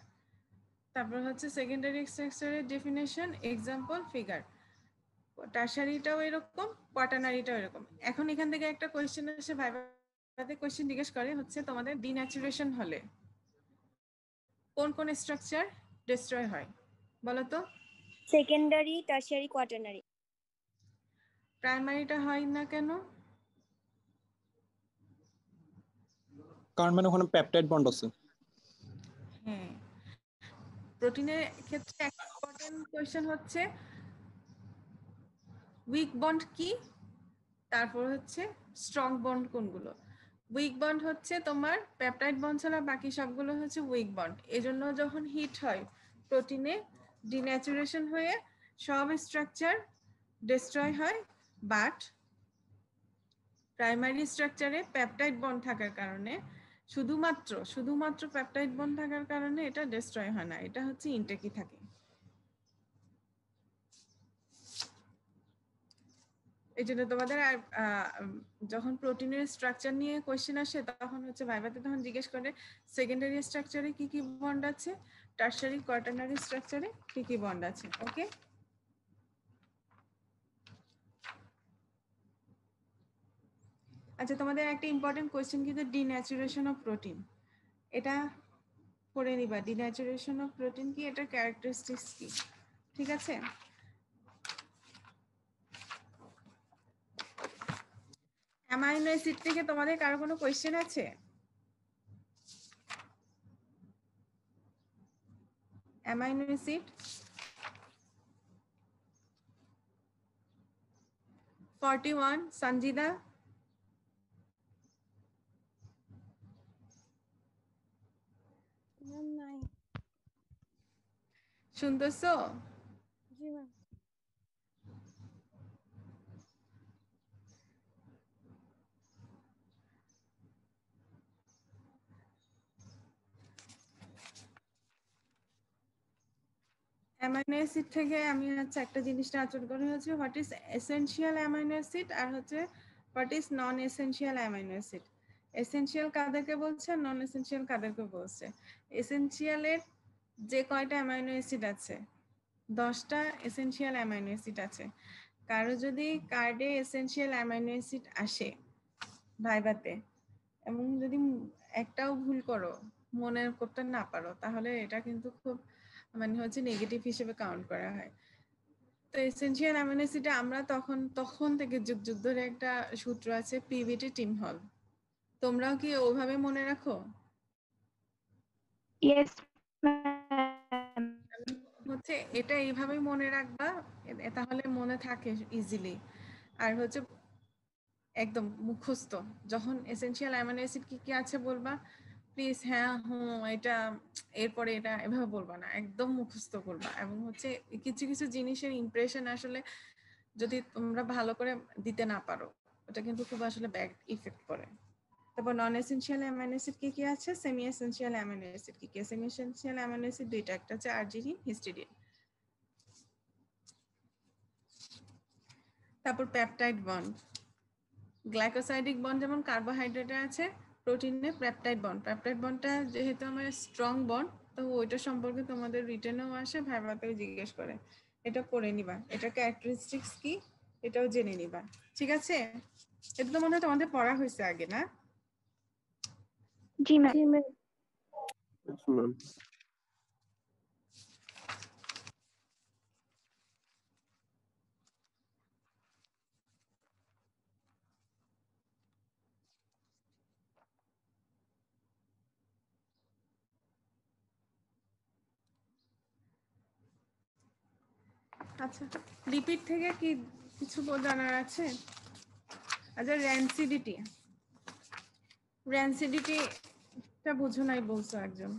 তারপর হচ্ছে সেকেন্ডারি স্ট্রাকচারের ডেফিনেশন, এক্সাম্পল, ফিগার। টারশিয়ারিটাও এরকম, কোয়াটারনারিটাও এরকম। এখন এখান থেকে একটা কোয়েশ্চেন আসে, ভাইভাতে কোয়েশ্চেন জিজ্ঞেস করে হচ্ছে তোমাদের ডিন্যাচুরেশন হলে কোন কোন স্ট্রাকচার ডিস্ট্রয় হয় বলো তো? Secondary, tertiary, quaternary. প্রাইমারিটা হয় না কেন? কারণ মানে ওখানে পেপটাইড বন্ড আছে। হ্যাঁ, প্রোটিনের ক্ষেত্রে একটা ইম্পর্টেন্ট কোয়েশ্চেন হচ্ছে উইক বন্ড কি, তারপর হচ্ছে স্ট্রং বন্ড কোনগুলো। উইক বন্ড হচ্ছে তোমার পেপটাইড বন্ড ছাড়া বাকি সবগুলো হচ্ছে উইক বন্ড। এজন্য যখন হিট হয় প্রোটিনে ডিন্যাচুরেশন হয়ে সব স্ট্রাকচার ডিস্ট্রয় হয়, বাট প্রাইমারি স্ট্রাকচারে পেপটাইড বন্ড থাকার কারণে শুধুমাত্র পেপটাইড বন্ড থাকার কারণে এটা ডিস্ট্রয় হয় না, এটা হচ্ছে ইনটেকই থাকে। এই জন্য তোমাদের যখন প্রোটিনের স্ট্রাকচার নিয়ে কোয়েশ্চেন আসে তখন হচ্ছে ভাইভাতে তখন জিজ্ঞেস করে সেকেন্ডারি স্ট্রাকচারে কি কি বন্ড আছে, টারশিয়ারি কোয়াটারনারি স্ট্রাকচারে কি কি বন্ড আছে। ওকে, আচ্ছা তোমাদের একটা ইম্পর্টেন্ট কোয়েশ্চেন কিন্তু ডিন্যাচুরেশন অফ প্রোটিন। এটা করে নিবা ডিন্যাচুরেশন অফ প্রোটিন কি, এটা ক্যারেক্টারিস্টিক্স কি, ঠিক আছে? অ্যামাইনো অ্যাসিড থেকে তোমাদের কারো কোনো কোয়েশ্চেন আছে? অ্যামাইনো অ্যাসিড 41 সঞ্জিদা, ম্যাম নাই। শুনতেছো? জি ম্যাম। অ্যামাইনো অ্যাসিড থেকে আমি হচ্ছে একটা জিনিসটা আচরণ করা হয়েছে, what is essential amino acid আর হচ্ছে what is non essential amino acid. Essential কাদেরকে বলছে, নন এসেনশিয়াল কাদেরকে বলছে? এসেনশিয়ালের যে কয়টা অ্যামাইনো অ্যাসিড আছে, 10টা এসেনশিয়াল অ্যামাইনো অ্যাসিড আছে। কারো যদি কার্ডে এসেনশিয়াল অ্যামাইনো অ্যাসিড আসে ভাইভাতে, এবং যদি একটাও ভুল করো, মনে করতে না পারো, তাহলে এটা কিন্তু খুব মানে হচ্ছে নেগেটিভ হিসেবে কাউন্ট করা হয়। তো এসেনশিয়াল অ্যামিনো অ্যাসিডে আমরা তখন থেকে যুগ যুগ ধরে একটা সূত্র আছে, পিভিটি টিম হল। তোমরাও কি ওভাবে মনে রাখো? Yes, ma'am. হচ্ছে এটা এইভাবেই মনে রাখবা, তাহলে মনে থাকে ইজিলি। আর হচ্ছে একদম মুখস্থ, যখন এসেনশিয়াল অ্যামিনো অ্যাসিড কি কি আছে বলবা, প্লিজ হ্যাঁ এটা এরপরে এটা এভাবে বলবা না, একদম মুখস্থ করবা। এবং হচ্ছে কিছু কিছু জিনিসের ইমপ্রেশন আসলে যদি তোমরা ভালো করে দিতে না পারো, ওটা কিন্তু খুব আসলে ব্যাড ইফেক্ট করে। তারপর নন এসেনশিয়াল অ্যামিনো অ্যাসিড কি কি আছে, সেমি এসেনশিয়াল অ্যামিনো অ্যাসিড কি কি? সেমি এসেনশিয়াল অ্যামিনো অ্যাসিড দুইটা, একটা হচ্ছে আর্জিনিন, হিস্টিডিন। তারপর পেপটাইড বন্ড, গ্লাইকোসাইডিক বন্ড যেমন কার্বোহাইড্রেটে আছে, প্রোটিনে পেপটাইড বন্ড। পেপটাইড বন্ডটা যেহেতু আমার স্ট্রং বন্ড, তো ওইটা সম্পর্কে তোমাদের রিটেনেও আসে, ভাইভাতেও জিজ্ঞেস করে, এটা করে নিবা। এটা ক্যারেক্টারিস্টিক্স কি, এটাও জেনে নিবা, ঠিক আছে? এটা তো মনে হয় তোমাদের পড়া হয়েছে আগে, না? জি ম্যাম। Yes, ma'am. আচ্ছা, লিপিড থেকে কি কিছু জানার আছে? আচ্ছা, র্যানসিডিটিটা বুঝো নাই বলছো একজন।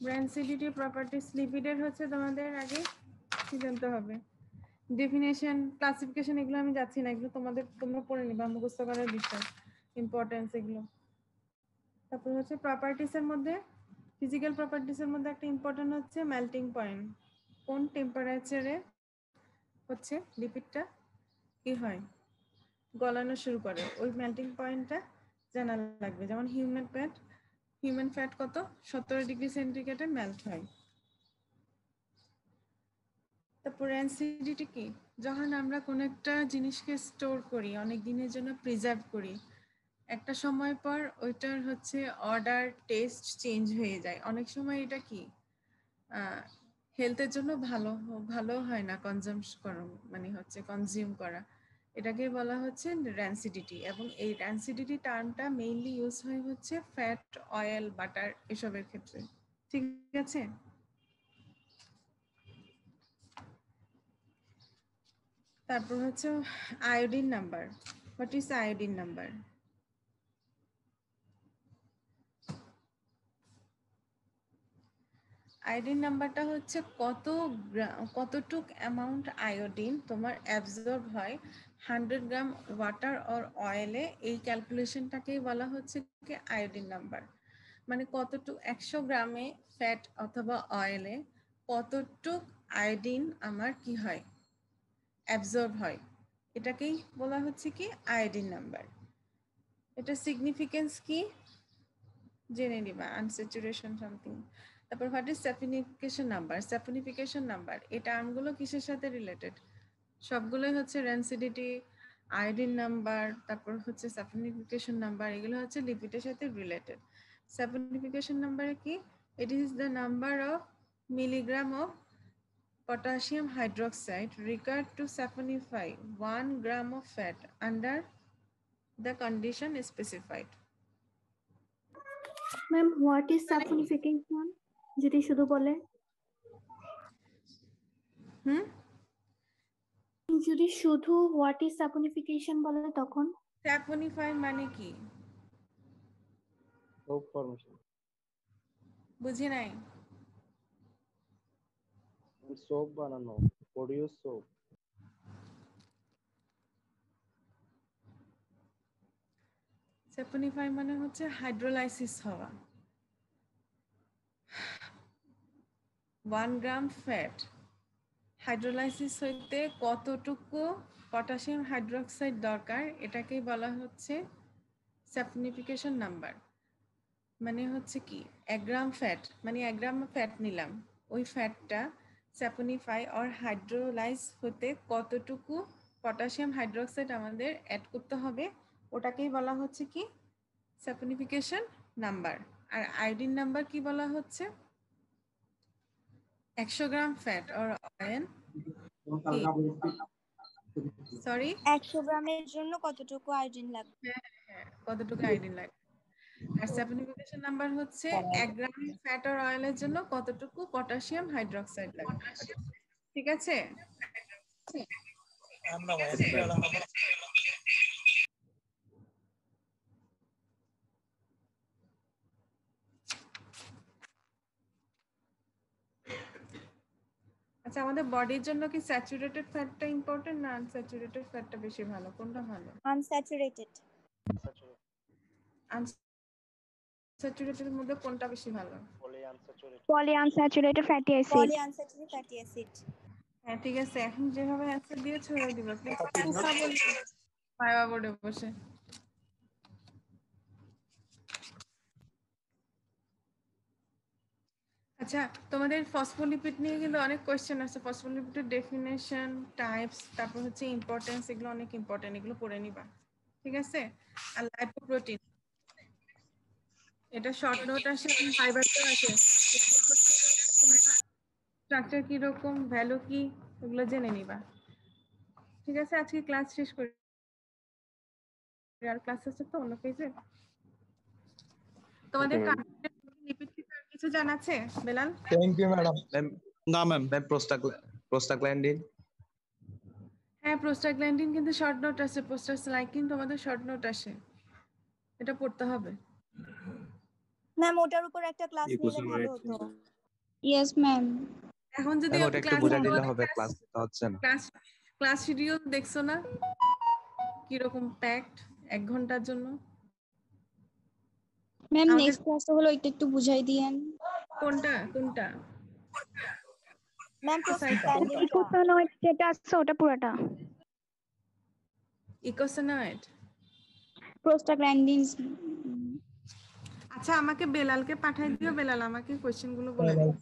র্যানসিডিটি প্রপার্টিস লিপিডের হচ্ছে তোমাদের আগে কি জানতে হবে, ডেফিনেশন, ক্লাসিফিকেশন, এগুলো আমি যাচ্ছি না, এগুলো তোমরা পড়ে নিবা, মুখস্থ করার বিষয়, ইম্পর্টেন্স এগুলো। তারপর হচ্ছে প্রপার্টিসের মধ্যে, ফিজিক্যাল প্রপার্টিসের মধ্যে একটা ইম্পর্টেন্ট হচ্ছে মেল্টিং পয়েন্ট। কোন টেম্পারেচারে হচ্ছে লিপিডটা কি হয়, গলানো শুরু করে, ওই মেল্টিং পয়েন্টটা জানা লাগবে। যেমন হিউম্যান ফ্যাট কত, 17 ডিগ্রি সেন্টিগ্রেডে মেল্ট হয়। তারপর অ্যাসিডিটি কি, যখন আমরা কোনো একটা জিনিসকে স্টোর করি, অনেক দিনের জন্য প্রিজার্ভ করি, একটা সময় পর ওইটার হচ্ছে অর্ডার, টেস্ট চেঞ্জ হয়ে যায়। অনেক সময় এটা কি হেলথের জন্য ভালো হয় না কনজিউম করা, এটাকে বলা হচ্ছে র্যানসিডিটি। এবং এই র্যানসিডিটি টার্মটা মেইনলি ইউজ হয় হচ্ছে ফ্যাট, অয়েল, বাটার এসবের ক্ষেত্রে, ঠিক আছে? তারপর হচ্ছে iodine number. What is iodine number? Iodine নাম্বারটা হচ্ছে কতটুক অ্যামাউন্ট আয়োডিন তোমার অ্যাবজর্ব হয় 100 গ্রাম ওয়াটার অর অয়েলে, এই ক্যালকুলেশনটাকেই বলা হচ্ছে কি আয়োডিন নাম্বার। মানে কতটুক 100 গ্রামে ফ্যাট অথবা অয়েলে কতটুক আয়োডিন আমার কি হয়, অ্যাবজর্ব হয়, এটাকেই বলা হচ্ছে কি আয়োডিন নাম্বার। এটা সিগনিফিকেন্স কি জেনে নিবা, আনস্যাচুরেশন সামথিং। তারপর হোয়াট ইজ স্যাফিনিফিকেশন নাম্বার, এই টার্মগুলো কিসের সাথে রিলেটেড? সবগুলোই হচ্ছে র্যানসিডিটি, আয়োডিন নাম্বার, তারপর হচ্ছে স্যাফিনিফিকেশন নাম্বার, এগুলো হচ্ছে লিপিডের সাথে রিলেটেড। স্যাফিনিফিকেশন নাম্বারে কি, It is the number of milligram of potassium hydroxide required to saponify 1 gram of fat under the condition specified. Ma'am what is saponification যদি শুধু বলে যদি শুধু হোয়াট ইজ সাপনিফিকেশন বলে তখন Saponify মানে কি? সোপ ফর্মেশন বুঝি নাই। সোপ বানানো, প্রোডিউস সোপ। Saponify মানে হচ্ছে হাইড্রোলাইসিস হওয়া। 1 গ্রাম ফ্যাট হাইড্রোলাইসিস হইতে কতটুকু পটাশিয়াম হাইড্রোক্সাইড দরকার এটাকেই বলা হচ্ছে স্যাপনিফিকেশন নাম্বার। মানে হচ্ছে কি 1 গ্রাম ফ্যাট মানে 1 গ্রাম ফ্যাট নিলাম, ওই ফ্যাটটা স্যাপনিফাই অর হাইড্রোলাইজ হতে কতটুকু পটাশিয়াম হাইড্রোক্সাইড আমাদের অ্যাড করতে হবে ওটাকেই বলা হচ্ছে কি স্যাপনিফিকেশন নাম্বার। আর আয়োডিন নাম্বার কি বলা হচ্ছে 100 গ্রাম ফ্যাট অর অয়েল সরি 100 গ্রামের জন্য কতটুকু আয়োডিন লাগবে? হ্যাঁ কতটুকু আয়োডিন লাগবে। আর স্যাপনিফিকেশন নাম্বার হচ্ছে 1 গ্রাম ফ্যাট অর অয়েলের জন্য কতটুকু পটাশিয়াম হাইড্রোক্সাইড লাগবে। ঠিক আছে? আচ্ছা আমাদের বডির জন্য কি স্যাচুরেটেড ফ্যাটটা ইম্পর্টেন্ট না আনস্যাচুরেটেড ফ্যাটটা বেশি ভালো, কোনটা ভালো? আনস্যাচুরেটেড। আনস্যাচুরেটেডের মধ্যে কোনটা বেশি ভালো? Polyunsaturated fatty acid. Polyunsaturated fatty acid. হ্যাঁ ঠিক আছে, এখন যেভাবে অ্যান্সার দিয়েছো ওই দিব। কথা বলবো ভাইবা বোর্ডে বসে। আচ্ছা তোমাদের ফসফোলিপিড নিয়ে কিন্তু অনেক কোশ্চেন আছে। ফসফোলিপিডের ডেফিনেশন, টাইপস, তারপর হচ্ছে ইম্পর্টেন্স, এগুলো অনেক ইম্পর্টেন্ট, এগুলো পড়ে নিবা। ঠিক আছে? আর লাইপোপ্রোটিন এটা শর্ট নোট আসে, ফাইবারটাও আসে, স্ট্রাকচার কি রকম, ভ্যালু কি, ওগুলো জেনে নিবা। ঠিক আছে? আজকে ক্লাস শেষ করি, আর ক্লাস আছে তো অন্য পেজে। তোমাদের লিপিড কিছু জানা আছে বেলাল? Thank you madam. না ম্যাম। Ma'am prostaglandin. হ্যাঁ প্রোস্টাগ্ল্যান্ডিন কিন্তু শর্ট নোট আছে, প্রোস্টাগ্ল্যান্ডিন তোমাদের শর্ট নোট আসে, এটা পড়তে হবে। ম্যাম ওটার উপর একটা ক্লাস নিলে ভালো হতো। Yes, ma'am. এখন যদি ওটা একটু বোঝা দিলে হবে, ক্লাস হচ্ছে না। ক্লাস শিডিউল দেখছো না কি রকম প্যাকড 1 ঘন্টার জন্য? ম্যাম নেক্সট ক্লাসে হলো একটু বুঝাই দিয়েন। কোনটা কোনটা? ম্যাম প্রোস্টাগ্ল্যান্ডিন ইকোসানোয়েড যেটা আছে ওটা পুরোটা। ইকোসানোয়েড প্রোস্টাগ্ল্যান্ডিনস। আচ্ছা আমাকে বেলালকে পাঠিয়ে দিও, বেলাল আমাকে কোশ্চেনগুলো বলে দিও,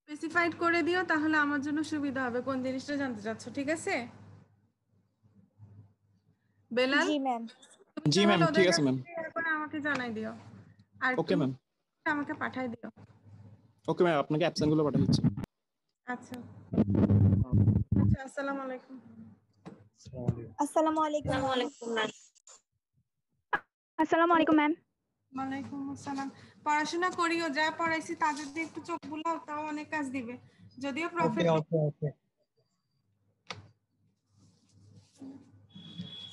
স্পেসিফাইড করে দিও, তাহলে আমার জন্য সুবিধা হবে কোন জিনিসটা জানতে চাচ্ছো। ঠিক আছে বেলাল? জি ম্যাম। জি ম্যাম ঠিক আছে ম্যাম। তারপরে আমাকে জানাই দিও। আর ওকে ম্যাম। আমাকে পাঠিয়ে দিও। ওকে ম্যাম, আপনাকে অ্যাবসেন্ট গুলো পাঠিয়ে দিচ্ছি। আচ্ছা আচ্ছা আসসালামু আলাইকুম। আসসালামু আলাইকুম। আসসালামু আলাইকুম ম্যাম। ওয়ালাইকুম আসসালাম। পড়াশোনা করিও, যা পড়াইছি তাদের দিয়ে একটু চোখ বুলাও, তাও অনেক কাজ দিবে। যদিও প্রফিট।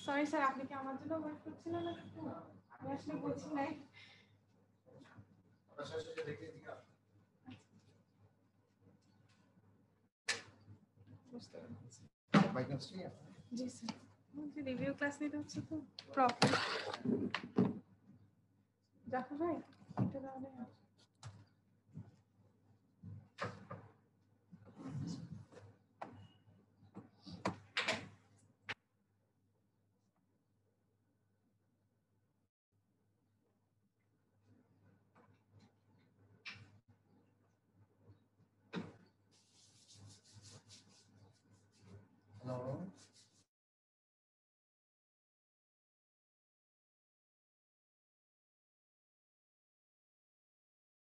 সরি স্যার, আপনি কি আমার জন্য ওয়েট করছিলেন না? আমি আসলে বলছি নাই। জি স্যার, মুঝে রিভিউ ক্লাস নিতে হচ্ছে তো প্রফিট। জাফর ভাই এটা দাও না।